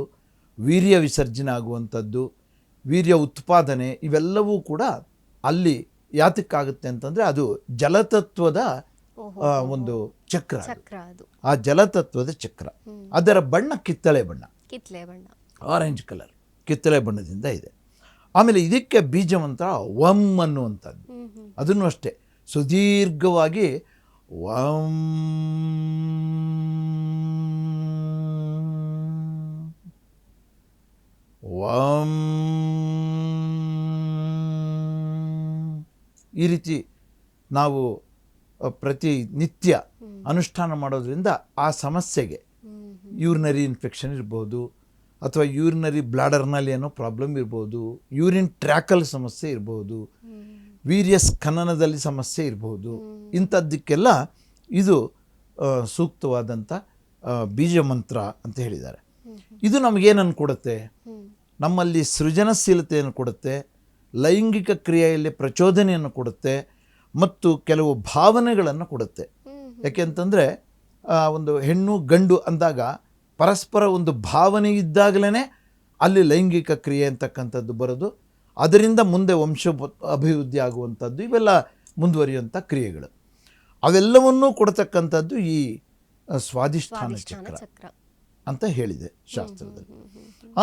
ವೀರ್ಯ ವಿಸರ್ಜನೆ ಆಗುವಂಥದ್ದು, ವೀರ್ಯ ಉತ್ಪಾದನೆ, ಇವೆಲ್ಲವೂ ಕೂಡ ಅಲ್ಲಿ ಯಾತಕ್ಕಾಗುತ್ತೆ ಅಂತಂದರೆ ಅದು ಜಲತತ್ವದ ಒಂದು ಚಕ್ರ. ಆ ಜಲತತ್ವದ ಚಕ್ರ, ಅದರ ಬಣ್ಣ ಕಿತ್ತಳೆ ಬಣ್ಣ, ಆರೆಂಜ್ ಕಲರ್, ಕಿತ್ತಳೆ ಬಣ್ಣದಿಂದ ಇದೆ. ಆಮೇಲೆ ಇದಕ್ಕೆ ಬೀಜ ಮಂತ್ರ ವಂ ಅನ್ನುವಂಥದ್ದು, ಅದನ್ನು ಅಷ್ಟೇ ಸುದೀರ್ಘವಾಗಿ ವಂ ವಂ ಈ ರೀತಿ ನಾವು ಪ್ರತಿನಿತ್ಯ ಅನುಷ್ಠಾನ ಮಾಡೋದ್ರಿಂದ ಆ ಸಮಸ್ಯೆಗೆ ಯೂರಿನರಿ ಇನ್ಫೆಕ್ಷನ್ ಇರ್ಬೋದು, ಅಥವಾ ಯೂರಿನರಿ ಬ್ಲಾಡರ್ನಲ್ಲಿ ಏನೋ ಪ್ರಾಬ್ಲಮ್ ಇರ್ಬೋದು, ಯೂರಿನ್ ಟ್ರ್ಯಾಕಲ್ ಸಮಸ್ಯೆ ಇರ್ಬೋದು, ವೀರ್ಯ ಸ್ಖಲನದಲ್ಲಿ ಸಮಸ್ಯೆ ಇರ್ಬೋದು, ಇಂಥದ್ದಕ್ಕೆಲ್ಲ ಇದು ಸೂಕ್ತವಾದಂಥ ಬೀಜ ಮಂತ್ರ ಅಂತ ಹೇಳಿದ್ದಾರೆ. ಇದು ನಮಗೇನನ್ನು ಕೊಡುತ್ತೆ? ನಮ್ಮಲ್ಲಿ ಸೃಜನಶೀಲತೆಯನ್ನು ಕೊಡುತ್ತೆ, ಲೈಂಗಿಕ ಕ್ರಿಯೆಯಲ್ಲಿ ಪ್ರಚೋದನೆಯನ್ನು ಕೊಡುತ್ತೆ, ಮತ್ತು ಕೆಲವು ಭಾವನೆಗಳನ್ನು ಕೊಡುತ್ತೆ. ಯಾಕೆಂತಂದರೆ ಒಂದು ಹೆಣ್ಣು ಗಂಡು ಅಂದಾಗ ಪರಸ್ಪರ ಒಂದು ಭಾವನೆ ಇದ್ದಾಗಲೇ ಅಲ್ಲಿ ಲೈಂಗಿಕ ಕ್ರಿಯೆ ಅಂತಕ್ಕಂಥದ್ದು ಬರೋದು, ಅದರಿಂದ ಮುಂದೆ ವಂಶ ಅಭಿವೃದ್ಧಿ ಆಗುವಂಥದ್ದು, ಇವೆಲ್ಲ ಮುಂದುವರಿಯುವಂಥ ಕ್ರಿಯೆಗಳು. ಅವೆಲ್ಲವನ್ನೂ ಕೊಡ್ತಕ್ಕಂಥದ್ದು ಈ ಸ್ವಾಧಿಷ್ಠಾನ ಚಕ್ರ ಅಂತ ಹೇಳಿದೆ ಶಾಸ್ತ್ರದಲ್ಲಿ.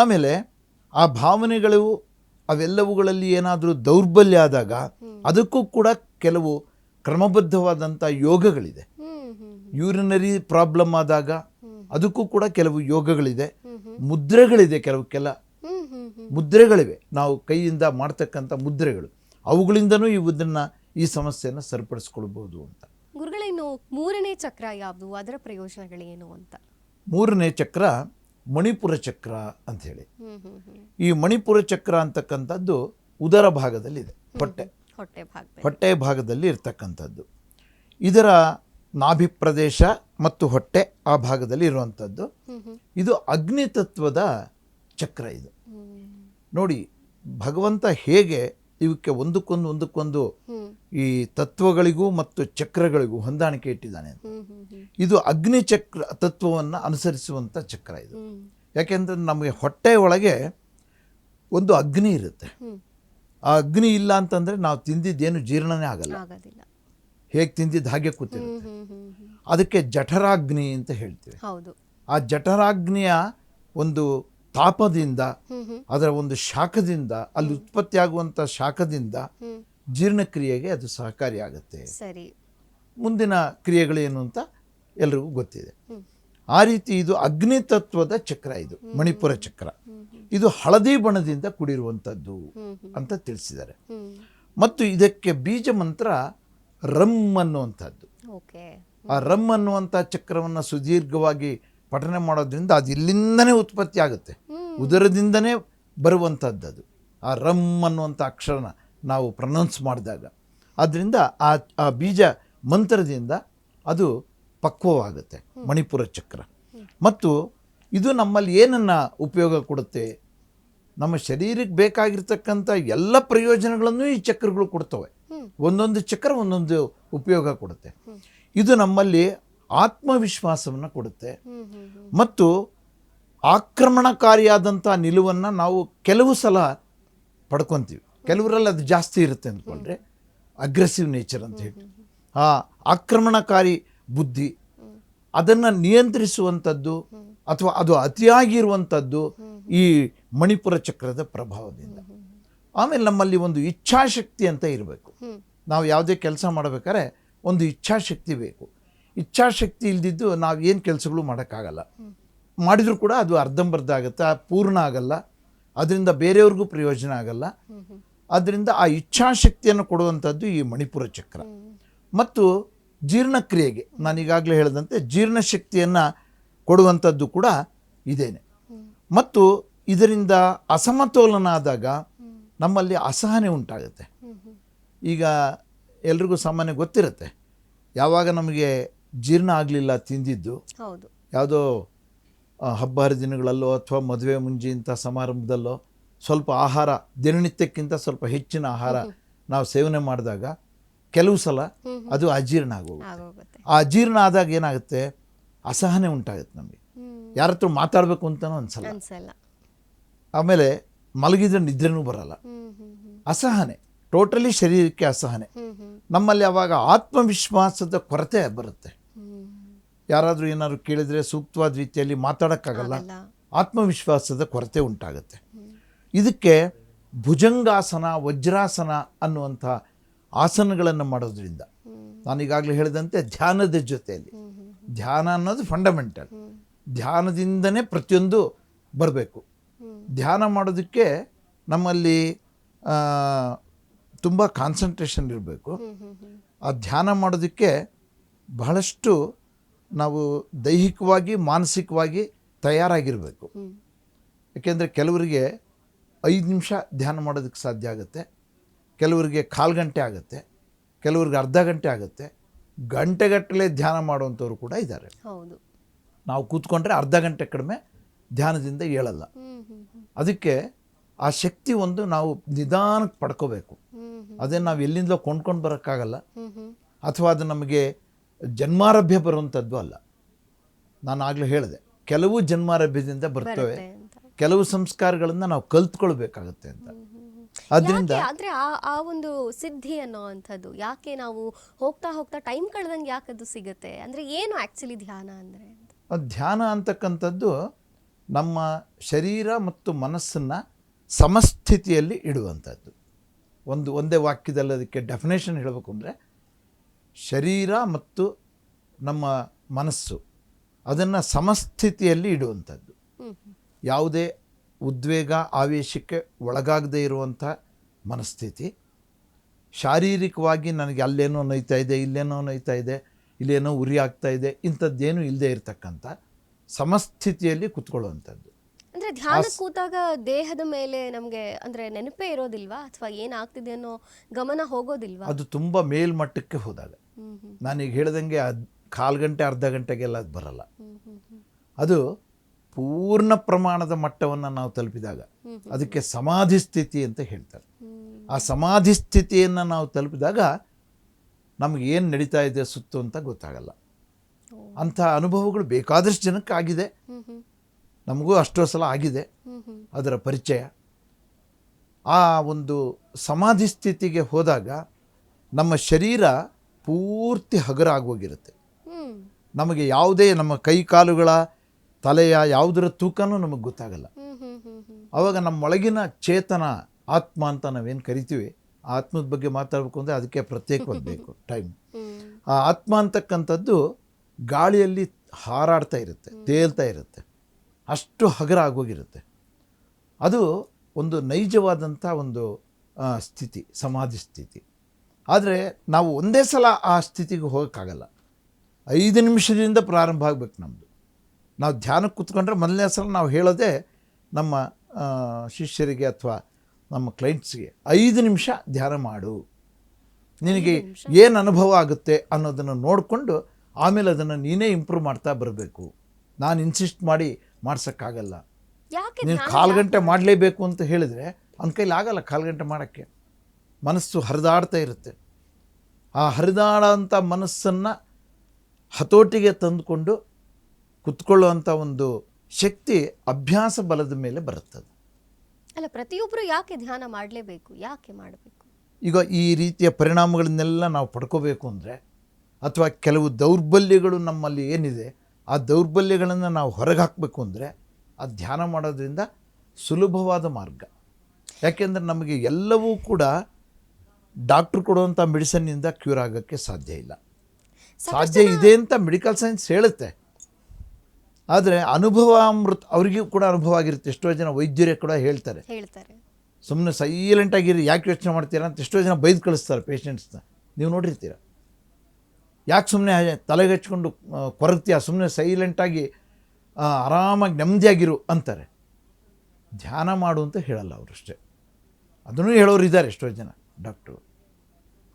ಆಮೇಲೆ ಆ ಭಾವನೆಗಳು ಅವೆಲ್ಲವುಗಳಲ್ಲಿ ಏನಾದರೂ ದೌರ್ಬಲ್ಯ ಆದಾಗ ಅದಕ್ಕೂ ಕೂಡ ಕೆಲವು ಕ್ರಮಬದ್ಧವಾದಂಥ ಯೋಗಗಳಿದೆ. ಯೂರಿನರಿ ಪ್ರಾಬ್ಲಮ್ ಆದಾಗ ಅದಕ್ಕೂ ಕೂಡ ಕೆಲವು ಯೋಗಗಳಿದೆ, ಮುದ್ರೆಗಳಿದೆ, ಕೆಲ ಮುದ್ರೆಗಳಿವೆ, ನಾವು ಕೈಯಿಂದ ಮಾಡ್ತಕ್ಕಂಥ ಮುದ್ರೆಗಳು, ಅವುಗಳಿಂದನೂ ಈ ಸಮಸ್ಯೆಯನ್ನು ಸರಿಪಡಿಸ್ಕೊಳ್ಬೋದು ಅಂತ. ಗುರುಗಳೇನು ಮೂರನೇ ಚಕ್ರ ಯಾವುದು, ಅದರ ಪ್ರಯೋಜನಗಳೇನು ಅಂತ? ಮೂರನೇ ಚಕ್ರ ಮಣಿಪುರ ಚಕ್ರ ಅಂತ ಹೇಳಿ. ಈ ಮಣಿಪುರ ಚಕ್ರ ಅಂತಕ್ಕಂಥದ್ದು ಉದರ ಭಾಗದಲ್ಲಿದೆ, ಹೊಟ್ಟೆ ಭಾಗದಲ್ಲಿ ಇರ್ತಕ್ಕಂಥದ್ದು. ಇದರ ನಾಭಿ ಪ್ರದೇಶ ಮತ್ತು ಹೊಟ್ಟೆ ಆ ಭಾಗದಲ್ಲಿ ಇರುವಂಥದ್ದು. ಇದು ಅಗ್ನಿ ತತ್ವದ ಚಕ್ರ. ಇದು ನೋಡಿ ಭಗವಂತ ಹೇಗೆ ಇವಕ್ಕೆ ಒಂದಕ್ಕೊಂದು ಈ ತತ್ವಗಳಿಗೂ ಮತ್ತು ಚಕ್ರಗಳಿಗೂ ಹೊಂದಾಣಿಕೆ ಇಟ್ಟಿದ್ದಾನೆ ಅಂತ. ಇದು ಅಗ್ನಿ ಚಕ್ರ ತತ್ವವನ್ನು ಅನುಸರಿಸುವಂಥ ಚಕ್ರ ಇದು. ಯಾಕೆಂದ್ರೆ ನಮಗೆ ಹೊಟ್ಟೆ ಒಳಗೆ ಒಂದು ಅಗ್ನಿ ಇರುತ್ತೆ. ಆ ಅಗ್ನಿ ಇಲ್ಲ ಅಂತಂದರೆ ನಾವು ತಿಂದಿದ್ದೇನು ಜೀರ್ಣನೇ ಆಗಲ್ಲ, ಹೇಗೆ ತಿಂದಿದ್ದು ಹಾಗೆ ಕೂತಿರುತ್ತೆ. ಅದಕ್ಕೆ ಜಠರಾಗ್ನಿ ಅಂತ ಹೇಳ್ತೀವಿ. ಆ ಜಠರಾಗ್ನಿಯ ಒಂದು ತಾಪದಿಂದ, ಅದರ ಒಂದು ಶಾಖದಿಂದ, ಅಲ್ಲಿ ಉತ್ಪತ್ತಿಯಾಗುವಂಥ ಶಾಖದಿಂದ ಜೀರ್ಣಕ್ರಿಯೆಗೆ ಅದು ಸಹಕಾರಿಯಾಗುತ್ತೆ. ಮುಂದಿನ ಕ್ರಿಯೆಗಳೇನು ಅಂತ ಎಲ್ರಿಗೂ ಗೊತ್ತಿದೆ. ಆ ರೀತಿ ಇದು ಅಗ್ನಿ ತತ್ವದ ಚಕ್ರ, ಇದು ಮಣಿಪುರ ಚಕ್ರ. ಇದು ಹಳದಿ ಬಣ್ಣದಿಂದ ಕೂಡಿರುವಂಥದ್ದು ಅಂತ ತಿಳಿಸಿದ್ದಾರೆ. ಮತ್ತು ಇದಕ್ಕೆ ಬೀಜ ಮಂತ್ರ ರಮ್ ಅನ್ನುವಂಥದ್ದು. ಆ ರಮ್ ಅನ್ನುವಂಥ ಚಕ್ರವನ್ನು ಸುದೀರ್ಘವಾಗಿ ಪಠನೆ ಮಾಡೋದ್ರಿಂದ ಅದು ಇಲ್ಲಿಂದನೇ ಉತ್ಪತ್ತಿ ಆಗುತ್ತೆ, ಉದರದಿಂದನೇ ಬರುವಂಥದ್ದು ಅದು. ಆ ರಮ್ ಅನ್ನುವಂಥ ಅಕ್ಷರನ ನಾವು ಪ್ರೊನೌನ್ಸ್ ಮಾಡಿದಾಗ ಆದ್ದರಿಂದ ಆ ಬೀಜ ಮಂತ್ರದಿಂದ ಅದು ಪಕ್ವವಾಗುತ್ತೆ ಮಣಿಪುರ ಚಕ್ರ. ಮತ್ತು ಇದು ನಮ್ಮಲ್ಲಿ ಏನನ್ನು ಉಪಯೋಗ ಕೊಡುತ್ತೆ, ನಮ್ಮ ಶರೀರಕ್ಕೆ ಬೇಕಾಗಿರ್ತಕ್ಕಂಥ ಎಲ್ಲ ಪ್ರಯೋಜನಗಳನ್ನು ಈ ಚಕ್ರಗಳು ಕೊಡ್ತವೆ. ಒಂದೊಂದು ಚಕ್ರ ಒಂದೊಂದು ಉಪಯೋಗ ಕೊಡುತ್ತೆ. ಇದು ನಮ್ಮಲ್ಲಿ ಆತ್ಮವಿಶ್ವಾಸವನ್ನು ಕೊಡುತ್ತೆ ಮತ್ತು ಆಕ್ರಮಣಕಾರಿಯಾದಂಥ ನಿಲುವನ್ನು ನಾವು ಕೆಲವು ಸಲ ಪಡ್ಕೊತೀವಿ. ಕೆಲವರಲ್ಲಿ ಅದು ಜಾಸ್ತಿ ಇರುತ್ತೆ ಅಂದ್ಕೊಂಡ್ರೆ ಅಗ್ರೆಸಿವ್ ನೇಚರ್ ಅಂತ ಹೇಳಿ. ಆ ಆಕ್ರಮಣಕಾರಿ ಬುದ್ಧಿ ಅದನ್ನು ನಿಯಂತ್ರಿಸುವಂಥದ್ದು ಅಥವಾ ಅದು ಅತಿಯಾಗಿರುವಂಥದ್ದು ಈ ಮಣಿಪುರ ಚಕ್ರದ ಪ್ರಭಾವದಿಂದ. ಆಮೇಲೆ ನಮ್ಮಲ್ಲಿ ಒಂದು ಇಚ್ಛಾಶಕ್ತಿ ಅಂತ ಇರಬೇಕು. ನಾವು ಯಾವುದೇ ಕೆಲಸ ಮಾಡಬೇಕಾದ್ರೆ ಒಂದು ಇಚ್ಛಾಶಕ್ತಿ ಬೇಕು. ಇಚ್ಛಾಶಕ್ತಿ ಇಲ್ದಿದ್ದು ನಾವು ಏನು ಕೆಲಸಗಳು ಮಾಡೋಕ್ಕಾಗಲ್ಲ. ಮಾಡಿದರೂ ಕೂಡ ಅದು ಅರ್ಧಂಬರ್ಧ ಆಗುತ್ತೆ, ಪೂರ್ಣ ಆಗಲ್ಲ, ಅದರಿಂದ ಬೇರೆಯವ್ರಿಗೂ ಪ್ರಯೋಜನ ಆಗಲ್ಲ. ಆದ್ದರಿಂದ ಆ ಇಚ್ಛಾಶಕ್ತಿಯನ್ನು ಕೊಡುವಂಥದ್ದು ಈ ಮಣಿಪುರ ಚಕ್ರ. ಮತ್ತು ಜೀರ್ಣಕ್ರಿಯೆಗೆ ನಾನು ಈಗಾಗಲೇ ಹೇಳಿದಂತೆ ಜೀರ್ಣಶಕ್ತಿಯನ್ನು ಕೊಡುವಂಥದ್ದು ಕೂಡ ಇದೇನೆ. ಮತ್ತು ಇದರಿಂದ ಅಸಮತೋಲನ ಆದಾಗ ನಮ್ಮಲ್ಲಿ ಅಸಹನೆ ಉಂಟಾಗುತ್ತೆ. ಈಗ ಎಲ್ರಿಗೂ ಸಾಮಾನ್ಯ ಗೊತ್ತಿರುತ್ತೆ, ಯಾವಾಗ ನಮಗೆ ಜೀರ್ಣ ಆಗಲಿಲ್ಲ ತಿಂದಿದ್ದು, ಯಾವುದೋ ಹಬ್ಬ ಹರಿದಿನಗಳಲ್ಲೋ ಅಥವಾ ಮದುವೆ ಮುಂಜಿ ಇಂಥ ಸಮಾರಂಭದಲ್ಲೋ ಸ್ವಲ್ಪ ಆಹಾರ ದಿನನಿತ್ಯಕ್ಕಿಂತ ಸ್ವಲ್ಪ ಹೆಚ್ಚಿನ ಆಹಾರ ನಾವು ಸೇವನೆ ಮಾಡಿದಾಗ ಕೆಲವು ಸಲ ಅದು ಅಜೀರ್ಣ ಆಗೋಗುತ್ತೆ. ಆ ಅಜೀರ್ಣ ಆದಾಗ ಏನಾಗುತ್ತೆ, ಅಸಹನೆ ಉಂಟಾಗುತ್ತೆ ನಮಗೆ. ಯಾರ ಹತ್ರ ಮಾತಾಡಬೇಕು ಅಂತಲೂ ಅನ್ಸಲ್ಲ. ಆಮೇಲೆ ಮಲಗಿದ್ರೆ ನಿದ್ರೆನೂ ಬರಲ್ಲ. ಅಸಹನೆ, ಟೋಟಲಿ ಶರೀರಕ್ಕೆ ಅಸಹನೆ. ನಮ್ಮಲ್ಲಿ ಅವಾಗ ಆತ್ಮವಿಶ್ವಾಸದ ಕೊರತೆ ಬರುತ್ತೆ. ಯಾರಾದರೂ ಏನಾದ್ರು ಕೇಳಿದರೆ ಸೂಕ್ತವಾದ ರೀತಿಯಲ್ಲಿ ಮಾತಾಡೋಕ್ಕಾಗಲ್ಲ, ಆತ್ಮವಿಶ್ವಾಸದ ಕೊರತೆ ಉಂಟಾಗುತ್ತೆ. ಇದಕ್ಕೆ ಭುಜಂಗಾಸನ, ವಜ್ರಾಸನ ಅನ್ನುವಂಥ ಆಸನಗಳನ್ನು ಮಾಡೋದ್ರಿಂದ, ನಾನೀಗಾಗಲೇ ಹೇಳಿದಂತೆ ಧ್ಯಾನದ ಜೊತೆಯಲ್ಲಿ, ಧ್ಯಾನ ಅನ್ನೋದು ಫಂಡಮೆಂಟಲ್, ಧ್ಯಾನದಿಂದನೇ ಪ್ರತಿಯೊಂದು ಬರಬೇಕು. ಧ್ಯಾನ ಮಾಡೋದಕ್ಕೆ ನಮ್ಮಲ್ಲಿ ತುಂಬ ಕಾನ್ಸಂಟ್ರೇಷನ್ ಇರಬೇಕು. ಆ ಧ್ಯಾನ ಮಾಡೋದಕ್ಕೆ ಬಹಳಷ್ಟು ನಾವು ದೈಹಿಕವಾಗಿ ಮಾನಸಿಕವಾಗಿ ತಯಾರಾಗಿರಬೇಕು. ಯಾಕೆಂದರೆ ಕೆಲವರಿಗೆ 5 ನಿಮಿಷ ಧ್ಯಾನ ಮಾಡೋದಕ್ಕೆ ಸಾಧ್ಯ ಆಗುತ್ತೆ, ಕೆಲವರಿಗೆ 1/4 ಗಂಟೆ ಆಗುತ್ತೆ, ಕೆಲವ್ರಿಗೆ ಅರ್ಧ ಗಂಟೆ ಆಗುತ್ತೆ, ಗಂಟೆಗಟ್ಟಲೆ ಧ್ಯಾನ ಮಾಡುವಂಥವ್ರು ಕೂಡ ಇದ್ದಾರೆ. ನಾವು ಕೂತ್ಕೊಂಡ್ರೆ ಅರ್ಧ ಗಂಟೆ ಕಡಿಮೆ ಧ್ಯಾನದಿಂದ ಏಳಲ್ಲ. ಅದಕ್ಕೆ ಆ ಶಕ್ತಿ ಒಂದು ನಾವು ನಿಧಾನಕ್ಕೆ ಪಡ್ಕೋಬೇಕು. ಅದನ್ನು ನಾವು ಎಲ್ಲಿಂದಲೋ ಕೊಂಡ್ಕೊಂಡು ಬರೋಕ್ಕಾಗಲ್ಲ, ಅಥವಾ ಅದು ನಮಗೆ ಜನ್ಮಾರಭ್ಯ ಬರುವಂಥದ್ದು ಅಲ್ಲ. ನಾನು ಆಗಲೇ ಹೇಳಿದೆ, ಕೆಲವು ಜನ್ಮಾರಭ್ಯದಿಂದ ಬರ್ತವೆ, ಕೆಲವು ಸಂಸ್ಕಾರಗಳನ್ನು ನಾವು ಕಲ್ತ್ಕೊಳ್ಬೇಕಾಗತ್ತೆ ಅಂತ. ಅದರಿಂದ ಆದರೆ ಆ ಒಂದು ಸಿದ್ಧಿ ಅನ್ನೋವಂಥದ್ದು ಯಾಕೆ ನಾವು ಹೋಗ್ತಾ ಹೋಗ್ತಾ ಟೈಮ್ ಕಳೆದಂಗೆ ಯಾಕೆ ಅದು ಸಿಗುತ್ತೆ? ಅಂದರೆ ಏನು ಆ್ಯಕ್ಚುಲಿ ಧ್ಯಾನ ಅಂದರೆ? ಧ್ಯಾನ ಅಂತಕ್ಕಂಥದ್ದು ನಮ್ಮ ಶರೀರ ಮತ್ತು ಮನಸ್ಸನ್ನು ಸಮಸ್ಥಿತಿಯಲ್ಲಿ ಇಡುವಂಥದ್ದು. ಒಂದೇ ವಾಕ್ಯದಲ್ಲಿ ಅದಕ್ಕೆ ಡೆಫಿನೇಷನ್ ಹೇಳಬೇಕು ಅಂದರೆ, ಶರೀರ ಮತ್ತು ನಮ್ಮ ಮನಸ್ಸು ಅದನ್ನು ಸಮಸ್ಥಿತಿಯಲ್ಲಿ ಇಡುವಂಥದ್ದು. ಯಾವುದೇ ಉದ್ವೇಗ ಆವೇಶಕ್ಕೆ ಒಳಗಾಗದೇ ಇರುವಂಥ ಮನಸ್ಥಿತಿ, ಶಾರೀರಿಕವಾಗಿ ನನಗೆ ಅಲ್ಲೇನೋ ನೋಯ್ತಾ ಇದೆ, ಇಲ್ಲೇನೋ ನೋಯ್ತಾ ಇದೆ, ಇಲ್ಲೇನೋ ಉರಿ ಆಗ್ತಾ ಇದೆ, ಇಂಥದ್ದೇನೂ ಇಲ್ಲದೆ ಇರತಕ್ಕಂಥ ಸಮಸ್ಥಿತಿಯಲ್ಲಿ ಕೂತ್ಕೊಳ್ಳುವಂಥದ್ದು. ಅಂದರೆ ಧ್ಯಾನ ಕೂತಾಗ ದೇಹದ ಮೇಲೆ ನಮಗೆ ಅಂದರೆ ನೆನಪೇ ಇರೋದಿಲ್ವಾ, ಅಥವಾ ಏನಾಗ್ತಿದೆ ಅನ್ನೋ ಗಮನ ಹೋಗೋದಿಲ್ವಾ? ಅದು ತುಂಬ ಮೇಲ್ಮಟ್ಟಕ್ಕೆ ಹೋದಾಗ, ನಾನೀಗ ಹೇಳ್ದಂಗೆ 1/4 ಗಂಟೆ ಅರ್ಧ ಗಂಟೆಗೆಲ್ಲ ಅದು ಬರಲ್ಲ. ಅದು ಪೂರ್ಣ ಪ್ರಮಾಣದ ಮಟ್ಟವನ್ನು ನಾವು ತಲುಪಿದಾಗ ಅದಕ್ಕೆ ಸಮಾಧಿ ಸ್ಥಿತಿ ಅಂತ ಹೇಳ್ತಾರೆ. ಆ ಸಮಾಧಿ ಸ್ಥಿತಿಯನ್ನು ನಾವು ತಲುಪಿದಾಗ ನಮಗೆ ಏನು ನಡೀತಾ ಇದೆ ಸುತ್ತು ಅಂತ ಗೊತ್ತಾಗಲ್ಲ. ಅಂಥ ಅನುಭವಗಳು ಬೇಕಾದಷ್ಟು ಜನಕ್ಕೆ ಆಗಿದೆ, ನಮಗೂ ಅಷ್ಟೋ ಸಲ ಆಗಿದೆ ಅದರ ಪರಿಚಯ. ಆ ಒಂದು ಸಮಾಧಿ ಸ್ಥಿತಿಗೆ ಹೋದಾಗ ನಮ್ಮ ಶರೀರ ಪೂರ್ತಿ ಹಗುರ ಆಗೋಗಿರುತ್ತೆ. ನಮಗೆ ಯಾವುದೇ ನಮ್ಮ ಕೈ ಕಾಲುಗಳ ತಲೆಯ ಯಾವುದರ ತೂಕನೂ ನಮಗೆ ಗೊತ್ತಾಗಲ್ಲ. ಆವಾಗ ನಮ್ಮೊಳಗಿನ ಚೇತನ ಆತ್ಮ ಅಂತ ನಾವೇನು ಕರಿತೀವಿ, ಆ ಆತ್ಮದ ಬಗ್ಗೆ ಮಾತಾಡಬೇಕು ಅಂದರೆ ಅದಕ್ಕೆ ಪ್ರತ್ಯೇಕವಾಗಿ ಬೇಕು ಟೈಮ್. ಆ ಆತ್ಮ ಅಂತಕ್ಕಂಥದ್ದು ಗಾಳಿಯಲ್ಲಿ ಹಾರಾಡ್ತಾ ಇರುತ್ತೆ, ತೇಲ್ತಾ ಇರುತ್ತೆ, ಅಷ್ಟು ಹಗರ ಆಗೋಗಿರುತ್ತೆ. ಅದು ಒಂದು ನೈಜವಾದಂಥ ಒಂದು ಸ್ಥಿತಿ, ಸಮಾಧಿ ಸ್ಥಿತಿ. ಆದರೆ ನಾವು ಒಂದೇ ಸಲ ಆ ಸ್ಥಿತಿಗೆ ಹೋಗೋಕ್ಕಾಗಲ್ಲ. 5 ನಿಮಿಷದಿಂದ ಪ್ರಾರಂಭ ಆಗಬೇಕು ನಮ್ಮದು. ನಾವು ಧ್ಯಾನಕ್ಕೆ ಕೂತ್ಕೊಂಡ್ರೆ ಮೊದಲನೇ ಸಲ ನಾವು ಹೇಳೋದೇ ನಮ್ಮ ಶಿಷ್ಯರಿಗೆ ಅಥವಾ ನಮ್ಮ ಕ್ಲೈಂಟ್ಸ್ಗೆ 5 ನಿಮಿಷ ಧ್ಯಾನ ಮಾಡು, ನಿನಗೆ ಏನು ಅನುಭವ ಆಗುತ್ತೆ ಅನ್ನೋದನ್ನು ನೋಡಿಕೊಂಡು ಆಮೇಲೆ ಅದನ್ನು ನೀನೇ ಇಂಪ್ರೂವ್ ಮಾಡ್ತಾ ಬರಬೇಕು. ನಾನು ಇನ್ಸಿಸ್ಟ್ ಮಾಡಿ ಮಾಡ್ಸೋಕ್ಕಾಗಲ್ಲ. ನೀನು 1/4 ಗಂಟೆ ಮಾಡಲೇಬೇಕು ಅಂತ ಹೇಳಿದರೆ ಅವನ ಕೈಲಿ ಆಗಲ್ಲ 1/4 ಗಂಟೆ ಮಾಡೋಕ್ಕೆ. ಮನಸ್ಸು ಹರಿದಾಡ್ತಾ ಇರುತ್ತೆ. ಆ ಹರಿದಾಡೋಂಥ ಮನಸ್ಸನ್ನು ಹತೋಟಿಗೆ ತಂದುಕೊಂಡು ಕುತ್ಕೊಳ್ಳುವಂಥ ಒಂದು ಶಕ್ತಿ ಅಭ್ಯಾಸ ಬಲದ ಮೇಲೆ ಬರುತ್ತದೆ. ಅಲ್ಲ, ಪ್ರತಿಯೊಬ್ಬರು ಯಾಕೆ ಧ್ಯಾನ ಮಾಡಲೇಬೇಕು, ಯಾಕೆ ಮಾಡಬೇಕು? ಈಗ ಈ ರೀತಿಯ ಪರಿಣಾಮಗಳನ್ನೆಲ್ಲ ನಾವು ಪಡ್ಕೋಬೇಕು ಅಂದರೆ, ಅಥವಾ ಕೆಲವು ದೌರ್ಬಲ್ಯಗಳು ನಮ್ಮಲ್ಲಿ ಏನಿದೆ ಆ ದೌರ್ಬಲ್ಯಗಳನ್ನು ನಾವು ಹೊರಗೆ ಹಾಕಬೇಕು ಅಂದರೆ ಆ ಧ್ಯಾನ ಮಾಡೋದ್ರಿಂದ ಸುಲಭವಾದ ಮಾರ್ಗ. ಯಾಕೆಂದರೆ ನಮಗೆ ಎಲ್ಲವೂ ಕೂಡ ಡಾಕ್ಟ್ರು ಕೊಡುವಂಥ ಮೆಡಿಸನ್ನಿಂದ ಕ್ಯೂರ್ ಆಗೋಕ್ಕೆ ಸಾಧ್ಯ ಇಲ್ಲ. ಸಾಧ್ಯ ಇದೆ ಅಂತ ಮೆಡಿಕಲ್ ಸೈನ್ಸ್ ಹೇಳುತ್ತೆ, ಆದರೆ ಅನುಭವ ಅಮೃತ ಅವರಿಗೂ ಕೂಡ ಅನುಭವ ಆಗಿರುತ್ತೆ. ಎಷ್ಟೋ ಜನ ವೈದ್ಯರೇ ಕೂಡ ಹೇಳ್ತಾರೆ ಸುಮ್ಮನೆ ಸೈಲೆಂಟಾಗಿರಿ, ಯಾಕೆ ಯೋಚನೆ ಮಾಡ್ತೀರಾ ಅಂತ ಎಷ್ಟೋ ಜನ ಬೈದು ಕಳಿಸ್ತಾರೆ ಪೇಷಂಟ್ಸ್ನ. ನೀವು ನೋಡಿರ್ತೀರ, ಯಾಕೆ ಸುಮ್ಮನೆ ತಲೆಗೆ ಹಚ್ಕೊಂಡು ಕೊರಗ್ತೀಯ, ಸುಮ್ಮನೆ ಸೈಲೆಂಟಾಗಿ ಆರಾಮಾಗಿ ನೆಮ್ಮದಿಯಾಗಿರು ಅಂತಾರೆ. ಧ್ಯಾನ ಮಾಡು ಅಂತ ಹೇಳಲ್ಲ ಅವರಷ್ಟೇ. ಅದನ್ನು ಹೇಳೋರು ಇದ್ದಾರೆ ಎಷ್ಟೋ ಜನ ಡಾಕ್ಟ್ರು.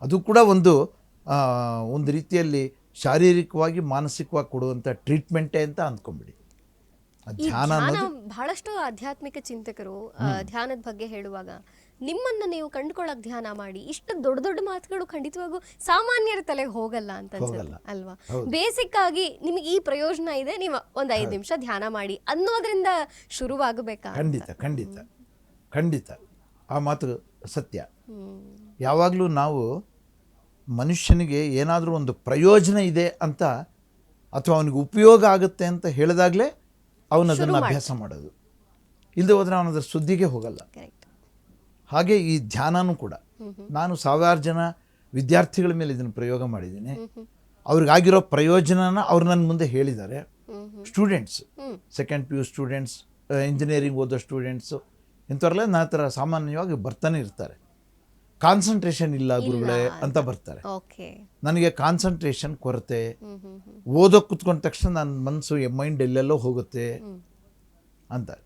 ಅದು ಕೂಡ ಒಂದು ರೀತಿಯಲ್ಲಿ ಶಾರೀರಿಕವಾಗಿ ಮಾನಸಿಕವಾಗಿ ಕೊಡುವಂಥ ಟ್ರೀಟ್ಮೆಂಟೇ ಅಂತ ಅಂದ್ಕೊಂಬಿಡಿ. ಧ್ಯಾನ ಬಹಳಷ್ಟು ಆಧ್ಯಾತ್ಮಿಕ ಚಿಂತಕರು ಧ್ಯಾನದ ಬಗ್ಗೆ ಹೇಳುವಾಗ ನಿಮ್ಮನ್ನ ನೀವು ಕಂಡುಕೊಳ್ಳಕ್ ಧ್ಯಾನ ಮಾಡಿ, ಇಷ್ಟು ದೊಡ್ಡ ದೊಡ್ಡ ಮಾತುಗಳು ಖಂಡಿತವಾಗೂ ಸಾಮಾನ್ಯರ ತಲೆಗೆ ಹೋಗಲ್ಲ ಅಂತ ಅನ್ಸುತ್ತೆ ಅಲ್ವಾ? ಬೇಸಿಕ್ ಆಗಿ ನಿಮಗೆ ಈ ಪ್ರಯೋಜನ ಇದೆ, ನೀವು ಒಂದು 5 ನಿಮಿಷ ಧ್ಯಾನ ಮಾಡಿ ಅನ್ನೋದ್ರಿಂದ ಶುರುವಾಗಬೇಕಾ? ಖಂಡಿತ ಖಂಡಿತ ಖಂಡಿತ ಆ ಮಾತು ಸತ್ಯ. ಯಾವಾಗಲೂ ನಾವು ಮನುಷ್ಯನಿಗೆ ಏನಾದರೂ ಒಂದು ಪ್ರಯೋಜನ ಇದೆ ಅಂತ ಅಥವಾ ಅವನಿಗೆ ಉಪಯೋಗ ಆಗುತ್ತೆ ಅಂತ ಹೇಳಿದಾಗಲೇ ಅವನದನ್ನು ಅಭ್ಯಾಸ ಮಾಡೋದು. ಇಲ್ಲದೆ ಹೋದರೆ ಅವನದ್ರ ಸುದ್ದಿಗೆ ಹೋಗಲ್ಲ. ಹಾಗೆ ಈ ಧ್ಯಾನನೂ ಕೂಡ ನಾನು 1000 ಜನ ವಿದ್ಯಾರ್ಥಿಗಳ ಮೇಲೆ ಇದನ್ನು ಪ್ರಯೋಗ ಮಾಡಿದ್ದೀನಿ. ಅವ್ರಿಗಾಗಿರೋ ಪ್ರಯೋಜನನ ಅವ್ರು ನನ್ನ ಮುಂದೆ ಹೇಳಿದ್ದಾರೆ. Students, 2nd PU students, engineering ಓದೋ ಸ್ಟೂಡೆಂಟ್ಸು, ಇಂಥವ್ರೆಲ್ಲ ನನ್ನ ಹತ್ರ ಸಾಮಾನ್ಯವಾಗಿ ಬರ್ತಾನೆ ಇರ್ತಾರೆ. ಕಾನ್ಸಂಟ್ರೇಷನ್ ಇಲ್ಲ ಗುರುಗಳೇ ಅಂತ ಬರ್ತಾರೆ. ನನಗೆ ಕಾನ್ಸಂಟ್ರೇಷನ್ ಕೊರತೆ, ಓದೋಕೆ ಕುತ್ಕೊಂಡ ತಕ್ಷಣ ನನ್ನ ಮನಸ್ಸು ಮೈಂಡ್ ಎಲ್ಲೆಲ್ಲೋ ಹೋಗುತ್ತೆ ಅಂತಾರೆ.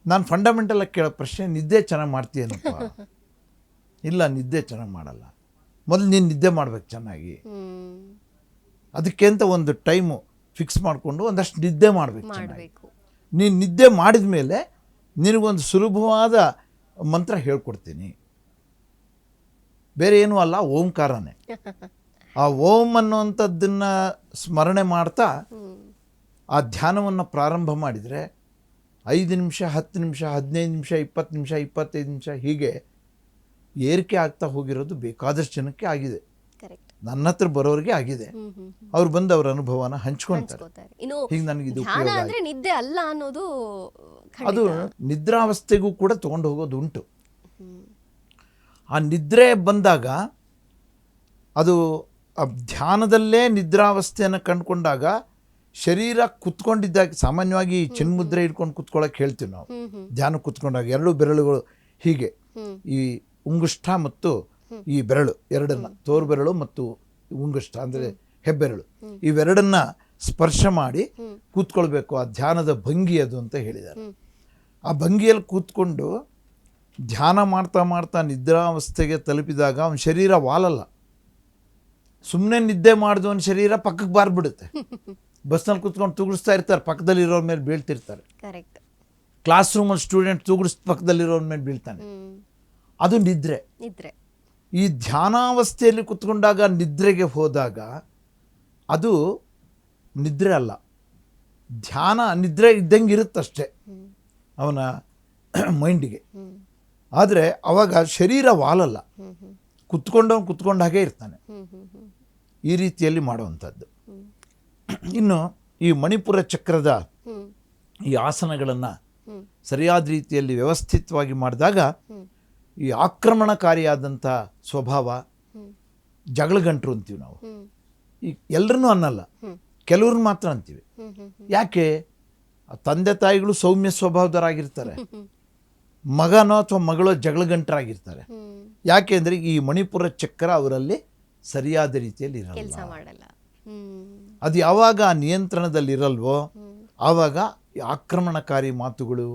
ನಾನು ಫಂಡಮೆಂಟಲಾಗಿ ಕೇಳೋ ಪ್ರಶ್ನೆ, ನಿದ್ದೆ ಚೆನ್ನಾಗಿ ಮಾಡ್ತೀಯನಪ್ಪ? ಇಲ್ಲ, ನಿದ್ದೆ ಚೆನ್ನಾಗಿ ಮಾಡಲ್ಲ. ಮೊದಲು ನೀನು ನಿದ್ದೆ ಮಾಡ್ಬೇಕು ಚೆನ್ನಾಗಿ. ಅದಕ್ಕೆ ಅಂತ ಒಂದು ಟೈಮು ಫಿಕ್ಸ್ ಮಾಡಿಕೊಂಡು ಒಂದಷ್ಟು ನಿದ್ದೆ ಮಾಡಬೇಕು ಚೆನ್ನಾಗಿ. ನೀನು ನಿದ್ದೆ ಮಾಡಿದ ಮೇಲೆ ನಿನಗೊಂದು ಸುಲಭವಾದ ಮಂತ್ರ ಹೇಳ್ಕೊಡ್ತೀನಿ. ಬೇರೆ ಏನೂ ಅಲ್ಲ, ಓಂಕಾರನೇ. ಆ ಓಂ ಅನ್ನುವಂಥದ್ದನ್ನು ಸ್ಮರಣೆ ಮಾಡ್ತಾ ಆ ಧ್ಯಾನವನ್ನು ಪ್ರಾರಂಭ ಮಾಡಿದರೆ 5 ನಿಮಿಷ, 10 ನಿಮಿಷ, 15 ನಿಮಿಷ, 20 ನಿಮಿಷ, 25 ನಿಮಿಷ ಹೀಗೆ ಏರಿಕೆ ಆಗ್ತಾ ಹೋಗಿರೋದು ಬೇಕಾದಷ್ಟು ಜನಕ್ಕೆ ಆಗಿದೆ. ನನ್ನ ಹತ್ರ ಬರೋರಿಗೆ ಆಗಿದೆ. ಅವ್ರು ಬಂದು ಅವ್ರ ಅನುಭವನ ಹಂಚ್ಕೊಳ್ತಾರೆ. ಹೀಗೆ ನನಗೆ ಇದು ನಿದ್ದೆ ಅಲ್ಲ ಅನ್ನೋದು, ಅದು ನಿದ್ರಾವಸ್ಥೆಗೂ ಕೂಡ ತೊಗೊಂಡು ಹೋಗೋದು ಉಂಟು. ಆ ನಿದ್ರೆ ಬಂದಾಗ ಅದು ಧ್ಯಾನದಲ್ಲೇ ನಿದ್ರಾವಸ್ಥೆಯನ್ನು ಕಂಡುಕೊಂಡಾಗ ಶರೀರ ಕುತ್ಕೊಂಡಿದ್ದಾಗ, ಸಾಮಾನ್ಯವಾಗಿ ಚಿನ್ಮುದ್ರೆ ಇಟ್ಕೊಂಡು ಕುತ್ಕೊಳ್ಳೋಕೆ ಹೇಳ್ತೀವಿ ನಾವು ಧ್ಯಾನ ಕುತ್ಕೊಂಡಾಗ. 2 ಬೆರಳುಗಳು ಹೀಗೆ, ಈ ಉಂಗುಷ್ಠ ಮತ್ತು ಈ ಬೆರಳು ಎರಡನ್ನ, ತೋರು ಬೆರಳು ಮತ್ತು ಉಂಗುಷ್ಠ ಅಂದರೆ ಹೆಬ್ಬೆರಳು, ಇವೆರಡನ್ನ ಸ್ಪರ್ಶ ಮಾಡಿ ಕೂತ್ಕೊಳ್ಬೇಕು. ಆ ಧ್ಯಾನದ ಭಂಗಿ ಅದು ಅಂತ ಹೇಳಿದ್ದಾರೆ. ಆ ಭಂಗಿಯಲ್ಲಿ ಕೂತ್ಕೊಂಡು ಧ್ಯಾನ ಮಾಡ್ತಾ ಮಾಡ್ತಾ ನಿದ್ರಾವಸ್ಥೆಗೆ ತಲುಪಿದಾಗ ಅವನ ಶರೀರ ವಾಲಲ್ಲ. ಸುಮ್ಮನೆ ನಿದ್ದೆ ಮಾಡಿದವನ ಶರೀರ ಪಕ್ಕಕ್ಕೆ ಬಾರ್ಬಿಡುತ್ತೆ. ಬಸ್ನಲ್ಲಿ ಕೂತ್ಕೊಂಡು ತೂಗಿಸ್ತಾ ಇರ್ತಾರೆ, ಪಕ್ಕದಲ್ಲಿರೋರ ಮೇಲೆ ಬೀಳ್ತಿರ್ತಾರೆ. ಕ್ಲಾಸ್ ರೂಮಲ್ಲಿ ಸ್ಟೂಡೆಂಟ್ ತೂಗಿಸ್ ಪಕ್ಕದಲ್ಲಿರೋರ ಮೇಲೆ ಬೀಳ್ತಾನೆ. ಅದು ನಿದ್ರೆ. ಈ ಧ್ಯಾನಾವಸ್ಥೆಯಲ್ಲಿ ಕೂತ್ಕೊಂಡಾಗ ನಿದ್ರೆಗೆ ಹೋದಾಗ ಅದು ನಿದ್ರೆ ಅಲ್ಲ, ಧ್ಯಾನ. ನಿದ್ರೆ ಇದ್ದಂಗೆ ಇರುತ್ತಷ್ಟೇ ಅವನ ಮೈಂಡಿಗೆ. ಆದರೆ ಅವಾಗ ಶರೀರ ವಾಲಲ್ಲ, ಕುತ್ಕೊಂಡ ಹಾಗೆ ಇರ್ತಾನೆ. ಈ ರೀತಿಯಲ್ಲಿ ಮಾಡುವಂಥದ್ದು. ಇನ್ನು ಈ ಮಣಿಪುರ ಚಕ್ರದ ಈ ಆಸನಗಳನ್ನು ಸರಿಯಾದ ರೀತಿಯಲ್ಲಿ ವ್ಯವಸ್ಥಿತವಾಗಿ ಮಾಡಿದಾಗ ಈ ಆಕ್ರಮಣಕಾರಿಯಾದಂಥ ಸ್ವಭಾವ, ಜಗಳಗಂಟರು ಅಂತೀವಿ ನಾವು, ಈ ಎಲ್ಲರನ್ನೂ ಅನ್ನಲ್ಲ, ಕೆಲವ್ರು ಮಾತ್ರ ಅಂತೀವಿ. ಯಾಕೆ? ತಂದೆ ತಾಯಿಗಳು ಸೌಮ್ಯ ಸ್ವಭಾವದವರಾಗಿರ್ತಾರೆ, ಮಗನೋ ಅಥವಾ ಮಗಳೋ ಜಗಳಗಂಟರಾಗಿರ್ತಾರೆ. ಯಾಕೆ ಅಂದರೆ ಈ ಮಣಿಪುರ ಚಕ್ರ ಅವರಲ್ಲಿ ಸರಿಯಾದ ರೀತಿಯಲ್ಲಿ ಇರಲ್ಲ. ಅದು ಯಾವಾಗ ಆ ನಿಯಂತ್ರಣದಲ್ಲಿರಲ್ವೋ ಆವಾಗ ಆಕ್ರಮಣಕಾರಿ ಮಾತುಗಳು,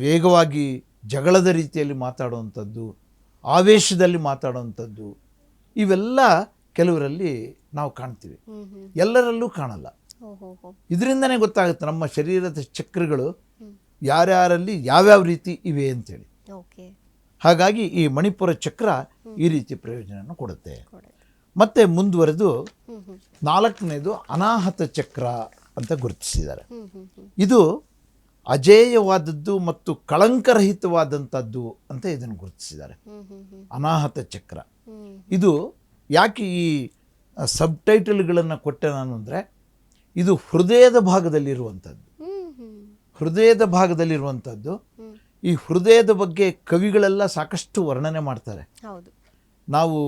ವೇಗವಾಗಿ ಜಗಳದ ರೀತಿಯಲ್ಲಿ ಮಾತಾಡುವಂಥದ್ದು, ಆವೇಶದಲ್ಲಿ ಮಾತಾಡುವಂಥದ್ದು, ಇವೆಲ್ಲ ಕೆಲವರಲ್ಲಿ ನಾವು ಕಾಣ್ತೀವಿ, ಎಲ್ಲರಲ್ಲೂ ಕಾಣಲ್ಲ. ಇದರಿಂದನೇ ಗೊತ್ತಾಗುತ್ತೆ ನಮ್ಮ ಶರೀರದ ಚಕ್ರಗಳು ಯಾರ್ಯಾರಲ್ಲಿ ಯಾವ್ಯಾವ ರೀತಿ ಇವೆ ಅಂತೇಳಿ. ಹಾಗಾಗಿ ಈ ಮಣಿಪುರ ಚಕ್ರ ಈ ರೀತಿ ಪ್ರಯೋಜನ ಕೊಡುತ್ತೆ. ಮತ್ತೆ ಮುಂದುವರೆದು 4ನೇದು ಅನಾಹತ ಚಕ್ರ ಅಂತ ಗುರುತಿಸಿದ್ದಾರೆ. ಇದು ಅಜೇಯವಾದದ್ದು ಮತ್ತು ಕಳಂಕರಹಿತವಾದಂಥದ್ದು ಅಂತ ಇದನ್ನು ಗುರುತಿಸಿದ್ದಾರೆ, ಅನಾಹತ ಚಕ್ರ. ಇದು ಯಾಕೆ ಈ ಸಬ್ ಟೈಟಲ್ಗಳನ್ನು ಕೊಟ್ಟೆ ನಾನು ಅಂದರೆ, ಇದು ಹೃದಯದ ಭಾಗದಲ್ಲಿರುವಂಥದ್ದು. ಹೃದಯದ ಭಾಗದಲ್ಲಿರುವಂಥದ್ದು. ಈ ಹೃದಯದ ಬಗ್ಗೆ ಕವಿಗಳೆಲ್ಲ ಸಾಕಷ್ಟು ವರ್ಣನೆ ಮಾಡ್ತಾರೆ. ನಾವು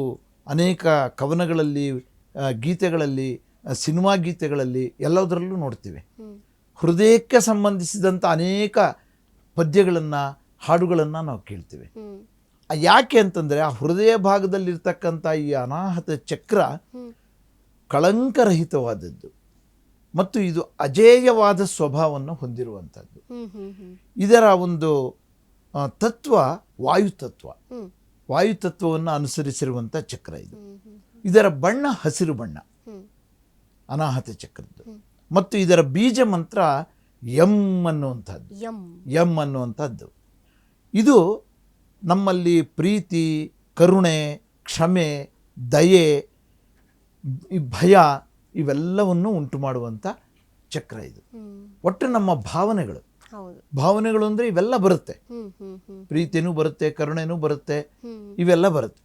ಅನೇಕ ಕವನಗಳಲ್ಲಿ, ಗೀತೆಗಳಲ್ಲಿ, ಸಿನಿಮಾ ಗೀತೆಗಳಲ್ಲಿ ಎಲ್ಲದರಲ್ಲೂ ನೋಡ್ತೀವಿ. ಹೃದಯಕ್ಕೆ ಸಂಬಂಧಿಸಿದಂಥ ಅನೇಕ ಪದ್ಯಗಳನ್ನು, ಹಾಡುಗಳನ್ನು ನಾವು ಕೇಳ್ತೀವಿ. ಯಾಕೆ ಅಂತಂದರೆ ಆ ಹೃದಯ ಭಾಗದಲ್ಲಿರ್ತಕ್ಕಂಥ ಈ ಅನಾಹತ ಚಕ್ರ ಕಳಂಕರಹಿತವಾದದ್ದು ಮತ್ತು ಇದು ಅಜೇಯವಾದ ಸ್ವಭಾವವನ್ನು ಹೊಂದಿರುವಂಥದ್ದು. ಇದರ ಒಂದು ತತ್ವ ವಾಯುತತ್ವ, ವಾಯುತತ್ವವನ್ನು ಅನುಸರಿಸಿರುವಂಥ ಚಕ್ರ ಇದು. ಇದರ ಬಣ್ಣ ಹಸಿರು ಬಣ್ಣ ಅನಾಹತ ಚಕ್ರದ್ದು. ಮತ್ತು ಇದರ ಬೀಜ ಮಂತ್ರ ಎಂ ಅನ್ನುವಂಥದ್ದು. ಎಂ ಅನ್ನುವಂಥದ್ದು ಇದು ನಮ್ಮಲ್ಲಿ ಪ್ರೀತಿ, ಕರುಣೆ, ಕ್ಷಮೆ, ದಯೆ, ಭಯ ಇವೆಲ್ಲವನ್ನು ಉಂಟು ಮಾಡುವಂಥ ಚಕ್ರ ಇದು. ಒಟ್ಟು ನಮ್ಮ ಭಾವನೆಗಳು ಅಂದರೆ ಇವೆಲ್ಲ ಬರುತ್ತೆ. ಪ್ರೀತಿನೂ ಬರುತ್ತೆ, ಕರುಣೆನೂ ಬರುತ್ತೆ, ಇವೆಲ್ಲ ಬರುತ್ತೆ.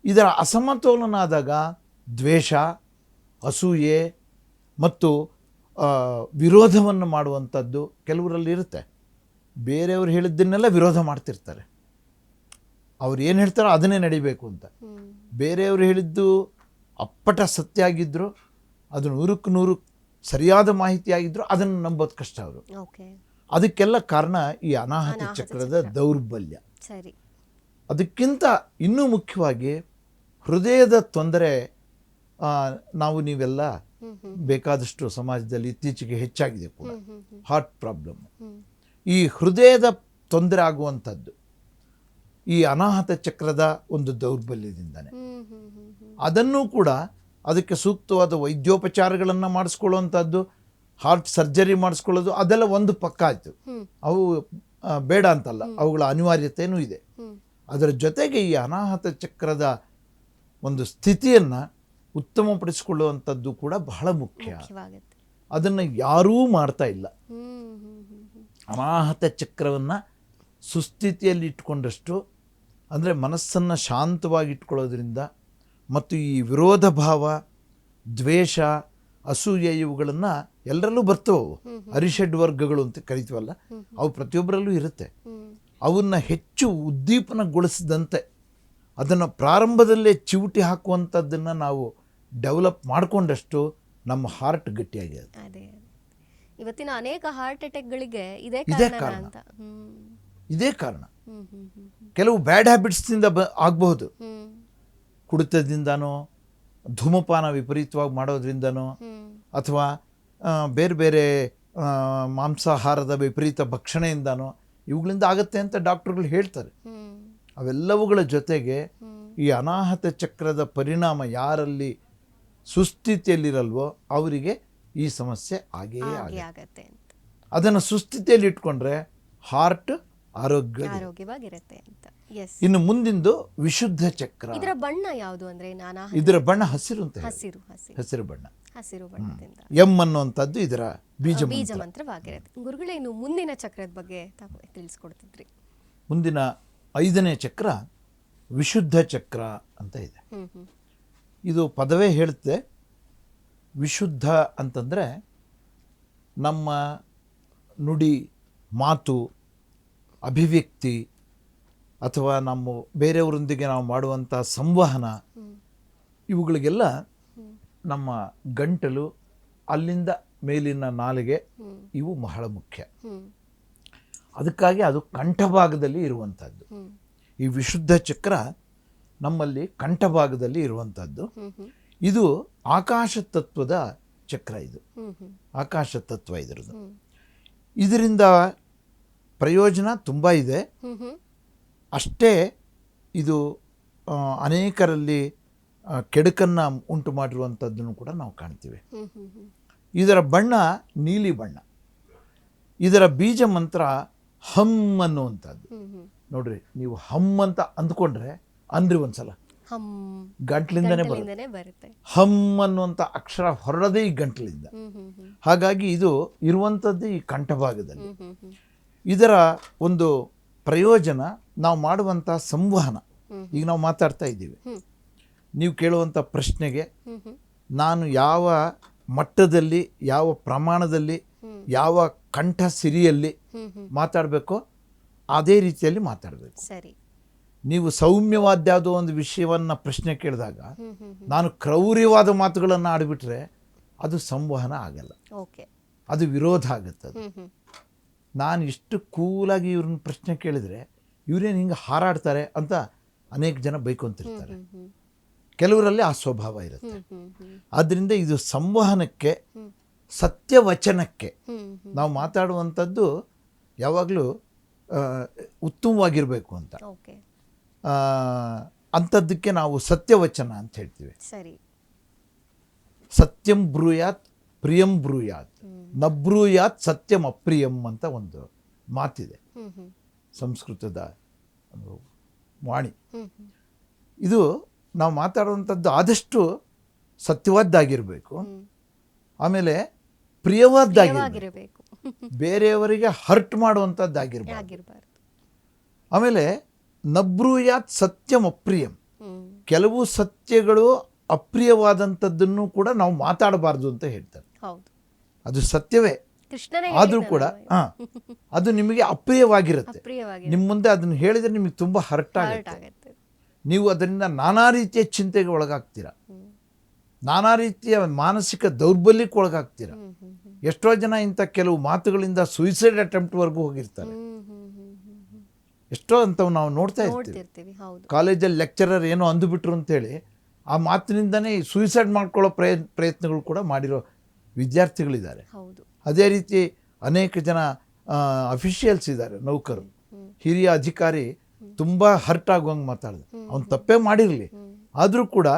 ಇದರ ಅಸಮತೋಲನ ಆದಾಗ ದ್ವೇಷ, ಅಸೂಯೆ ಮತ್ತು ವಿರೋಧವನ್ನು ಮಾಡುವಂಥದ್ದು ಕೆಲವರಲ್ಲಿ ಇರುತ್ತೆ. ಬೇರೆಯವರು ಹೇಳಿದ್ದನ್ನೆಲ್ಲ ವಿರೋಧ ಮಾಡ್ತಿರ್ತಾರೆ. ಅವ್ರು ಏನು ಹೇಳ್ತಾರೋ ಅದನ್ನೇ ನಡಿಬೇಕು ಅಂತ. ಬೇರೆಯವರು ಹೇಳಿದ್ದು ಅಪ್ಪಟ ಸತ್ಯ ಆಗಿದ್ದರು, ಅದು 100ಕ್ಕೆ 100 ಸರಿಯಾದ ಮಾಹಿತಿ ಆಗಿದ್ದರು, ಅದನ್ನು ನಂಬೋದು ಕಷ್ಟ ಅವರು. ಅದಕ್ಕೆಲ್ಲ ಕಾರಣ ಈ ಅನಾಹತ ಚಕ್ರದ ದೌರ್ಬಲ್ಯ. ಅದಕ್ಕಿಂತ ಇನ್ನೂ ಮುಖ್ಯವಾಗಿ ಹೃದಯದ ತೊಂದರೆ ನೀವೆಲ್ಲ ಬೇಕಾದಷ್ಟು ಸಮಾಜದಲ್ಲಿ ಇತ್ತೀಚೆಗೆ ಹೆಚ್ಚಾಗಿದೆ ಕೂಡ, ಹಾರ್ಟ್ ಪ್ರಾಬ್ಲಮ್. ಈ ಹೃದಯದ ತೊಂದರೆ ಆಗುವಂಥದ್ದು ಈ ಅನಾಹತ ಚಕ್ರದ ಒಂದು ದೌರ್ಬಲ್ಯದಿಂದನೇ. ಅದನ್ನು ಕೂಡ ಅದಕ್ಕೆ ಸೂಕ್ತವಾದ ವೈದ್ಯೋಪಚಾರಗಳನ್ನು ಮಾಡಿಸ್ಕೊಳ್ಳುವಂಥದ್ದು, ಹಾರ್ಟ್ ಸರ್ಜರಿ ಮಾಡಿಸ್ಕೊಳ್ಳೋದು, ಅದೆಲ್ಲ ಒಂದು ಪಕ್ಕ ಆಯಿತು. ಅವು ಬೇಡ ಅಂತಲ್ಲ, ಅವುಗಳ ಅನಿವಾರ್ಯತೆಯೂ ಇದೆ. ಅದರ ಜೊತೆಗೆ ಈ ಅನಾಹತ ಚಕ್ರದ ಒಂದು ಸ್ಥಿತಿಯನ್ನು ಉತ್ತಮಪಡಿಸಿಕೊಳ್ಳುವಂಥದ್ದು ಕೂಡ ಬಹಳ ಮುಖ್ಯ. ಅದನ್ನು ಯಾರೂ ಮಾಡ್ತಾ ಇಲ್ಲ. ಅನಾಹತ ಚಕ್ರವನ್ನು ಸುಸ್ಥಿತಿಯಲ್ಲಿ ಇಟ್ಕೊಂಡಷ್ಟು, ಅಂದರೆ ಮನಸ್ಸನ್ನು ಶಾಂತವಾಗಿ ಇಟ್ಕೊಳ್ಳೋದ್ರಿಂದ ಮತ್ತು ಈ ವಿರೋಧ ಭಾವ, ದ್ವೇಷ, ಅಸೂಯೆ ಇವುಗಳನ್ನು ಎಲ್ಲರಲ್ಲೂ ಬರ್ತವೆ. ಅರಿಷಡ್ ವರ್ಗಗಳು ಅಂತ ಕರಿತೀವಲ್ಲ, ಅವು ಪ್ರತಿಯೊಬ್ಬರಲ್ಲೂ ಇರುತ್ತೆ. ಅವನ್ನು ಹೆಚ್ಚು ಉದ್ದೀಪನಗೊಳಿಸಿದಂತೆ ಅದನ್ನು ಪ್ರಾರಂಭದಲ್ಲೇ ಚಿವುಟಿ ಹಾಕುವಂಥದ್ದನ್ನು ನಾವು ಡೆವಲಪ್ ಮಾಡಿಕೊಂಡಷ್ಟು ನಮ್ಮ ಹಾರ್ಟ್ ಗಟ್ಟಿಯಾಗಿದೆ. ಇವತ್ತಿನ ಅನೇಕ ಹಾರ್ಟ್ ಅಟ್ಯಾಕ್ಗಳಿಗೆ ಇದೇ ಕಾರಣ. ಕೆಲವು ಬ್ಯಾಡ್ ಹ್ಯಾಬಿಟ್ಸ್ನಿಂದ ಆಗಬಹುದು. ಕುಡಿತದಿಂದನೋ, ಧೂಮಪಾನ ವಿಪರೀತವಾಗಿ ಮಾಡೋದ್ರಿಂದನೋ, ಅಥವಾ ಬೇರೆ ಬೇರೆ ಮಾಂಸಾಹಾರದ ವಿಪರೀತ ಭಕ್ಷಣೆಯಿಂದನೋ ಇವುಗಳಿಂದ ಆಗುತ್ತೆ ಅಂತ ಡಾಕ್ಟರ್ಗಳು ಹೇಳ್ತಾರೆ. ಅವೆಲ್ಲವುಗಳ ಜೊತೆಗೆ ಈ ಅನಾಹತ ಚಕ್ರದ ಪರಿಣಾಮ ಯಾರಲ್ಲಿ ಸುಸ್ಥಿತಿಯಲ್ಲಿರಲ್ವೋ ಅವರಿಗೆ ಈ ಸಮಸ್ಯೆ ಆಗೇ ಆಗುತ್ತೆ. ಅದನ್ನು ಸುಸ್ಥಿತಿಯಲ್ಲಿ ಇಟ್ಕೊಂಡ್ರೆ ಹಾರ್ಟ್ ಆರೋಗ್ಯವಾಗಿರುತ್ತೆ ಅಂತ. ಇನ್ನು ಮುಂದಿಂದು ವಿಶುದ್ಧ ಚಕ್ರ. ಇದರ ಬಣ್ಣ ಯಾವುದು ಅಂದ್ರೆ? ಇದರ ಬಣ್ಣ ಹಸಿರು ಅಂತ. ಹಸಿರು ಬಣ್ಣ. ಎಂ ಅನ್ನುವಂಥದ್ದು ಇದರ ಬೀಜ ಮಂತ್ರವಾಗಿರುತ್ತೆ. ಗುರುಗಳೇ, ಇನ್ನು ಮುಂದಿನ ಚಕ್ರದ ಬಗ್ಗೆ ತಿಳಿಸ್ಕೊಡ್ತಿದ್ರಿ. ಮುಂದಿನ 5ನೇ ಚಕ್ರ ವಿಶುದ್ಧ ಚಕ್ರ ಅಂತ ಇದೆ. ಇದು ಪದವೇ ಹೇಳುತ್ತೆ. ವಿಶುದ್ಧ ಅಂತಂದರೆ ನಮ್ಮ ನುಡಿ, ಮಾತು, ಅಭಿವ್ಯಕ್ತಿ ಅಥವಾ ನಮ್ಮ ಬೇರೆಯವರೊಂದಿಗೆ ನಾವು ಮಾಡುವಂಥ ಸಂವಹನ, ಇವುಗಳಿಗೆಲ್ಲ ನಮ್ಮ ಗಂಟಲು ಅಲ್ಲಿಂದ ಮೇಲಿನ ನಾಲಿಗೆ ಹ್ಮ್ ಇವು ಬಹಳ ಮುಖ್ಯ. ಹ್ಮ್ ಅದಕ್ಕಾಗಿ ಅದು ಕಂಠಭಾಗದಲ್ಲಿ ಇರುವಂಥದ್ದು. ಹ್ಮ್ ಈ ವಿಶುದ್ಧ ಚಕ್ರ ನಮ್ಮಲ್ಲಿ ಕಂಠಭಾಗದಲ್ಲಿ ಇರುವಂಥದ್ದು. ಹ್ಮ್ ಹ್ಮ್ ಇದು ಆಕಾಶ ತತ್ವದ ಚಕ್ರ. ಇದು ಹ್ಮ್ ಹ್ಮ್ ಆಕಾಶ ತತ್ವ ಇದರದು. ಹ್ಮ್ ಇದರಿಂದ ಪ್ರಯೋಜನ ತುಂಬ ಇದೆ. ಹ್ಮ್ ಹ್ಮ್ ಅಷ್ಟೇ ಇದು ಅನೇಕರಲ್ಲಿ ಕೆಡುಕನ್ನು ಉಂಟು ಮಾಡಿರುವಂಥದ್ದನ್ನು ಕೂಡ ನಾವು ಕಾಣ್ತೀವಿ. ಹ್ಮ್ ಹ್ಮ್ ಹ್ಮ್ ಇದರ ಬಣ್ಣ ನೀಲಿ ಬಣ್ಣ. ಇದರ ಬೀಜ ಮಂತ್ರ ಹಮ್ ಅನ್ನುವಂಥದ್ದು. ಹ್ಮ್ ಹ್ಮ್ ನೋಡ್ರಿ, ನೀವು ಹಮ್ ಅಂತ ಅಂದ್ಕೊಂಡ್ರೆ ಅಂದ್ರಿ ಒಂದ್ಸಲ, ಹಮ್ ಗಂಟ್ಲಿಂದನೇ ಬರುತ್ತೆ. ಗಂಟಲಿಂದನೇ ಬರುತ್ತೆ. ಹಮ್ ಅನ್ನುವಂಥ ಅಕ್ಷರ ಹೊರಡದೇ ಈ ಗಂಟ್ಲಿಂದ. ಹ್ಮ್ ಹ್ಮ್ ಹ್ಮ್ ಹಾಗಾಗಿ ಇದು ಇರುವಂಥದ್ದು ಈ ಕಂಠಭಾಗದಲ್ಲಿ. ಹ್ಮ್ ಹ್ಮ್ ಹ್ಮ್ ಇದರ ಒಂದು ಪ್ರಯೋಜನ ನಾವು ಮಾಡುವಂಥ ಸಂವಹನ. ಹ್ಮ್ ಈಗ ನಾವು ಮಾತಾಡ್ತಾ ಇದ್ದೀವಿ, ಹ್ಮ್ ನೀವು ಕೇಳುವಂಥ ಪ್ರಶ್ನೆಗೆ ಹ್ಮ್ ಹ್ಮ್ ನಾನು ಯಾವ ಮಟ್ಟದಲ್ಲಿ, ಯಾವ ಪ್ರಮಾಣದಲ್ಲಿ, ಹ್ಮ್ ಯಾವ ಕಂಠ ಸಿರಿಯಲ್ಲಿ ಹ್ಮ್ ಹ್ಮ್ ಮಾತಾಡಬೇಕೋ ಅದೇ ರೀತಿಯಲ್ಲಿ ಮಾತಾಡಬೇಕು. ಸರಿ. ನೀವು ಸೌಮ್ಯವಾದ ಯಾವುದೋ ಒಂದು ವಿಷಯವನ್ನು ಪ್ರಶ್ನೆ ಕೇಳಿದಾಗ ಹ್ಮ್ ಹ್ಮ್ ಹ್ಮ್ ನಾನು ಕ್ರೌರ್ಯವಾದ ಮಾತುಗಳನ್ನು ಆಡಿಬಿಟ್ರೆ ಅದು ಸಂವಹನ ಆಗಲ್ಲ, ಓಕೆ. ಅದು ವಿರೋಧ ಆಗುತ್ತೆ. ಅದು ಹ್ಮ್ ಹ್ಮ್ ನಾನು ಇಷ್ಟು ಕೂಲಾಗಿ ಇವ್ರನ್ನ ಪ್ರಶ್ನೆ ಕೇಳಿದರೆ ಇವರೇನು ಹಿಂಗೆ ಹಾರಾಡ್ತಾರೆ ಅಂತ ಅನೇಕ ಜನ ಬೈಕೊಂತಿರ್ತಾರೆ. ಹ್ಮ್ ಹ್ಮ್ ಕೆಲವರಲ್ಲಿ ಆ ಸ್ವಭಾವ ಇರುತ್ತೆ. ಹ್ಮ್ ಹ್ಮ್ ಹ್ಮ್ ಆದ್ದರಿಂದ ಇದು ಸಂವಹನಕ್ಕೆ, ಹ್ಮ್ ಸತ್ಯವಚನಕ್ಕೆ ಹ್ಮ್ ಹ್ಮ್ ನಾವು ಮಾತಾಡುವಂಥದ್ದು ಯಾವಾಗಲೂ ಉತ್ತಮವಾಗಿರಬೇಕು ಅಂತ. ಓಕೆ. ಅಂಥದ್ದಕ್ಕೆ ನಾವು ಸತ್ಯವಚನ ಅಂತ ಹೇಳ್ತೀವಿ. ಸರಿ. ಸತ್ಯಂ ಬ್ರೂಯಾತ್ ಪ್ರಿಯಂ ಬ್ರೂಯಾತ್ ನ ಬ್ರೂಯಾತ್ ಸತ್ಯಂ ಅಪ್ರಿಯಂ ಅಂತ ಒಂದು ಮಾತಿದೆ, ಹ್ಮ್ ಹ್ಮ್ ಸಂಸ್ಕೃತದ ಒಂದು ವಾಣಿ. ಹ್ಮ್ ಹ್ಮ್ ಇದು ನಾವು ಮಾತಾಡುವಂಥದ್ದು ಆದಷ್ಟು ಸತ್ಯವಾದ್ದಾಗಿರಬೇಕು, ಹ್ಮ್ ಆಮೇಲೆ ಪ್ರಿಯವಾದ್ದಾಗಿರಬೇಕು, ಆಗಿರಬೇಕು. ಬೇರೆಯವರಿಗೆ ಹರ್ಟ್ ಮಾಡುವಂಥದ್ದಾಗಿರ್ಬಾರ್ದು. ಆಗಿರಬಾರ್ದು. ಆಮೇಲೆ ನಬ್ರೂಯಾತ್ ಸತ್ಯಂ ಅಪ್ರಿಯಂ, ಹ್ಮ್ ಕೆಲವು ಸತ್ಯಗಳು ಅಪ್ರಿಯವಾದಂಥದ್ದನ್ನು ಕೂಡ ನಾವು ಮಾತಾಡಬಾರ್ದು ಅಂತ ಹೇಳ್ತಾರೆ. ಹೌದು. ಅದು ಸತ್ಯವೇ ಕೃಷ್ಣನೇ ಆದರೂ ಕೂಡ ಅದು ನಿಮಗೆ ಅಪ್ರಿಯವಾಗಿರುತ್ತೆ. ಪ್ರಿಯವಾಗಿ ನಿಮ್ಮ ಮುಂದೆ ಅದನ್ನು ಹೇಳಿದರೆ ನಿಮಗೆ ತುಂಬ ಹರ್ಟ್ ಹರ್ಟ್ ಆಗುತ್ತೆ. ಆಗುತ್ತೆ. ನೀವು ಅದರಿಂದ ನಾನಾ ರೀತಿಯ ಚಿಂತೆಗೆ ಒಳಗಾಗ್ತೀರ, ಹ್ಮ್ ನಾನಾ ರೀತಿಯ ಮಾನಸಿಕ ದೌರ್ಬಲ್ಯಕ್ಕೆ ಒಳಗಾಗ್ತೀರ. ಹ್ಮ್ ಹ್ಮ್ ಹ್ಮ್ ಎಷ್ಟೋ ಜನ ಇಂಥ ಕೆಲವು ಮಾತುಗಳಿಂದ ಸುಯಿಸೈಡ್ ಅಟೆಂಪ್ಟ್ವರೆಗೂ ಹೋಗಿರ್ತಾರೆ. ಹ್ಮ್ ಹ್ಮ್ ಹ್ಮ್ ಹ್ಮ್ ಹ್ಮ್ ಎಷ್ಟೋ ಅಂಥವು ನಾವು ನೋಡ್ತಾ ಇರ್ತೀವಿ. ನೋಡ್ತಿರ್ತೀವಿ. ಹೌದು. ಕಾಲೇಜಲ್ಲಿ ಲೆಕ್ಚರರ್ ಏನೋ ಅಂದುಬಿಟ್ರು ಅಂತೇಳಿ ಆ ಮಾತಿನಿಂದನೇ ಸುಯಿಸೈಡ್ ಮಾಡ್ಕೊಳ್ಳೋ ಪ್ರಯತ್ನಗಳು ಕೂಡ ಮಾಡಿರೋ ವಿದ್ಯಾರ್ಥಿಗಳಿದ್ದಾರೆ. ಹೌದು. ಅದೇ ರೀತಿ ಅನೇಕ ಜನ ಅಫಿಷಿಯಲ್ಸ್ ಇದ್ದಾರೆ, ನೌಕರು, ಹ್ಮ್ ಹಿರಿಯ ಅಧಿಕಾರಿ ತುಂಬ ಹರ್ಟ್ ಆಗುವಂಗೆ ಮಾತಾಡಿದ. ಅವನು ತಪ್ಪೇ ಮಾಡಿರಲಿ, ಹ್ಮ್ ಆದರೂ ಕೂಡ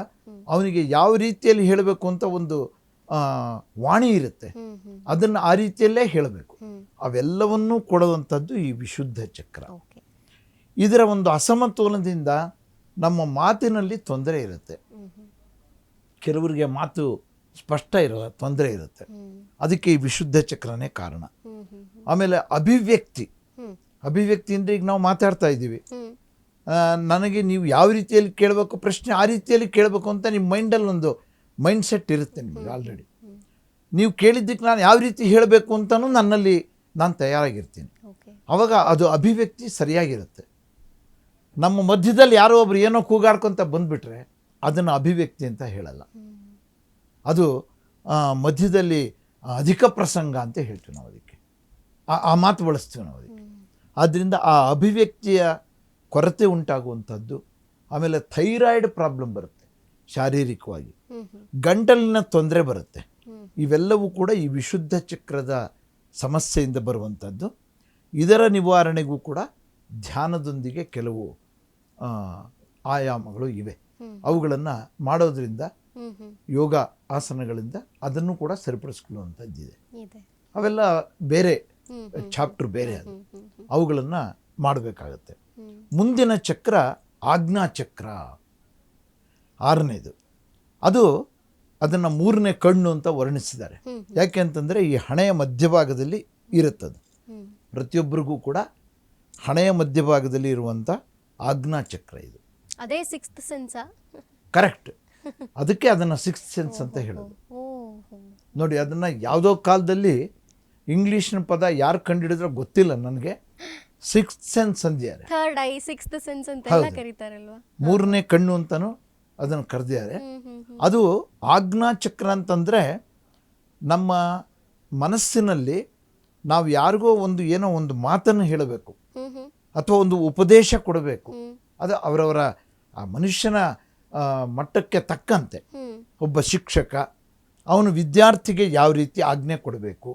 ಅವನಿಗೆ ಯಾವ ರೀತಿಯಲ್ಲಿ ಹೇಳಬೇಕು ಅಂತ ಒಂದು ವಾಣಿ ಇರುತ್ತೆ, ಹ್ಮ್ ಹ್ಮ್ ಅದನ್ನು ಆ ರೀತಿಯಲ್ಲೇ ಹೇಳಬೇಕು. ಹ್ಮ್ ಅವೆಲ್ಲವನ್ನೂ ಕೊಡುವಂಥದ್ದು ಈ ವಿಶುದ್ಧ ಚಕ್ರ. ಓಕೆ. ಇದರ ಒಂದು ಅಸಮತೋಲನದಿಂದ ನಮ್ಮ ಮಾತಿನಲ್ಲಿ ತೊಂದರೆ ಇರುತ್ತೆ. ಹ್ಮ್ ಹ್ಮ್ ಕೆಲವರಿಗೆ ಮಾತು ಸ್ಪಷ್ಟ ಇರೋಲ್ಲ, ತೊಂದರೆ ಇರುತ್ತೆ. ಹ್ಮ್ ಅದಕ್ಕೆ ಈ ವಿಶುದ್ಧ ಚಕ್ರನೇ ಕಾರಣ. ಹ್ಮ್ ಹ್ಮ್ ಆಮೇಲೆ ಅಭಿವ್ಯಕ್ತಿ. ಹ್ಮ್ ಅಭಿವ್ಯಕ್ತಿ ಅಂದರೆ ಈಗ ನಾವು ಮಾತಾಡ್ತಾ ಇದ್ದೀವಿ, ಹ್ಮ್ ನನಗೆ ನೀವು ಯಾವ ರೀತಿಯಲ್ಲಿ ಕೇಳಬೇಕು ಪ್ರಶ್ನೆ ಆ ರೀತಿಯಲ್ಲಿ ಕೇಳಬೇಕು ಅಂತ ನಿಮ್ಮ ಮೈಂಡಲ್ಲಿ ಒಂದು ಮೈಂಡ್ ಸೆಟ್ ಇರುತ್ತೆ ನಿಮಗೆ ಆಲ್ರೆಡಿ. ನೀವು ಕೇಳಿದ್ದಕ್ಕೆ ನಾನು ಯಾವ ರೀತಿ ಹೇಳಬೇಕು ಅಂತಲೂ ನನ್ನಲ್ಲಿ ನಾನು ತಯಾರಾಗಿರ್ತೀನಿ. ಓಕೆ. ಆವಾಗ ಅದು ಅಭಿವ್ಯಕ್ತಿ ಸರಿಯಾಗಿರುತ್ತೆ. ನಮ್ಮ ಮಧ್ಯದಲ್ಲಿ ಯಾರೋ ಒಬ್ರು ಏನೋ ಕೂಗಾಡ್ಕೊತ ಬಂದುಬಿಟ್ರೆ ಅದನ್ನು ಅಭಿವ್ಯಕ್ತಿ ಅಂತ ಹೇಳಲ್ಲ, ಅದು ಮಧ್ಯದಲ್ಲಿ ಅಧಿಕ ಪ್ರಸಂಗ ಅಂತ ಹೇಳ್ತೀವಿ ನಾವು. ಅದಕ್ಕೆ ಆ ಮಾತು ಬಳಸ್ತೀವಿ ನಾವು ಅದಕ್ಕೆ. ಆದ್ದರಿಂದ ಆ ಅಭಿವ್ಯಕ್ತಿಯ ಕೊರತೆ ಉಂಟಾಗುವಂಥದ್ದು. ಆಮೇಲೆ ಥೈರಾಯ್ಡ್ ಪ್ರಾಬ್ಲಮ್ ಬರುತ್ತೆ ಶಾರೀರಿಕವಾಗಿ, ಗಂಟಲಿನ ತೊಂದರೆ ಬರುತ್ತೆ. ಇವೆಲ್ಲವೂ ಕೂಡ ಈ ವಿಶುದ್ಧ ಚಕ್ರದ ಸಮಸ್ಯೆಯಿಂದ ಬರುವಂಥದ್ದು. ಇದರ ನಿವಾರಣೆಗೂ ಕೂಡ ಧ್ಯಾನದೊಂದಿಗೆ ಕೆಲವು ಆಯಾಮಗಳು ಇವೆ. ಅವುಗಳನ್ನು ಮಾಡೋದ್ರಿಂದ, ಯೋಗ ಆಸನಗಳಿಂದ ಅದನ್ನು ಕೂಡ ಸರಿಪಡಿಸ್ಕೊಳ್ಳುವಂಥದ್ದಿದೆ. ಅವೆಲ್ಲ ಬೇರೆ ಚಾಪ್ಟರ್, ಬೇರೆ ಅದು, ಅವುಗಳನ್ನು ಮಾಡಬೇಕಾಗತ್ತೆ. ಮುಂದಿನ ಚಕ್ರ ಆಜ್ಞಾ ಚಕ್ರ, ಆರನೇದು. ಅದನ್ನು ಮೂರನೇ ಕಣ್ಣು ಅಂತ ವರ್ಣಿಸಿದ್ದಾರೆ. ಯಾಕೆ ಅಂತಂದರೆ ಈ ಹಣೆಯ ಮಧ್ಯಭಾಗದಲ್ಲಿ ಇರುತ್ತದು. ಪ್ರತಿಯೊಬ್ಬರಿಗೂ ಕೂಡ ಹಣೆಯ ಮಧ್ಯಭಾಗದಲ್ಲಿ ಇರುವಂಥ ಆಜ್ಞಾ ಚಕ್ರ ಇದು. ಅದೇ ಸಿಕ್ಸ್ತ್ ಸೆನ್ಸಾ? ಕರೆಕ್ಟ್. ಅದಕ್ಕೆ ಅದನ್ನು ಸಿಕ್ಸ್ತ್ ಸೆನ್ಸ್ ಅಂತ ಹೇಳೋದು. ನೋಡಿ, ಅದನ್ನು ಯಾವುದೋ ಕಾಲದಲ್ಲಿ ಇಂಗ್ಲೀಷ್ನ ಪದ ಯಾರು ಕಂಡುಹಿಡಿದ್ರೋ ಗೊತ್ತಿಲ್ಲ ನನಗೆ, ಸಿಕ್ಸ್ತ್ ಸೆನ್ಸ್ ಅಂದಿದ್ದಾರೆ. ಥರ್ಡ್ ಐ, ಸಿಕ್ಸ್ತ್ ಸೆನ್ಸ್ ಅಂತ ಎಲ್ಲ ಕರೀತಾರಲ್ವಾ, ಮೂರನೇ ಕಣ್ಣು ಅಂತಾನು ಅದನ್ನು ಕರೆದಿದ್ದಾರೆ. ಅದು ಆಜ್ಞಾ ಚಕ್ರ ಅಂತಂದರೆ ನಮ್ಮ ಮನಸ್ಸಿನಲ್ಲಿ ನಾವು ಯಾರಿಗೋ ಏನೋ ಒಂದು ಮಾತನ್ನು ಹೇಳಬೇಕು ಅಥವಾ ಒಂದು ಉಪದೇಶ ಕೊಡಬೇಕು. ಅದು ಅವರವರ ಆ ಮನುಷ್ಯನ ಮಟ್ಟಕ್ಕೆ ತಕ್ಕಂತೆ ಒಬ್ಬ ಶಿಕ್ಷಕ ಅವನು ವಿದ್ಯಾರ್ಥಿಗೆ ಯಾವ ರೀತಿ ಆಜ್ಞೆ ಕೊಡಬೇಕು,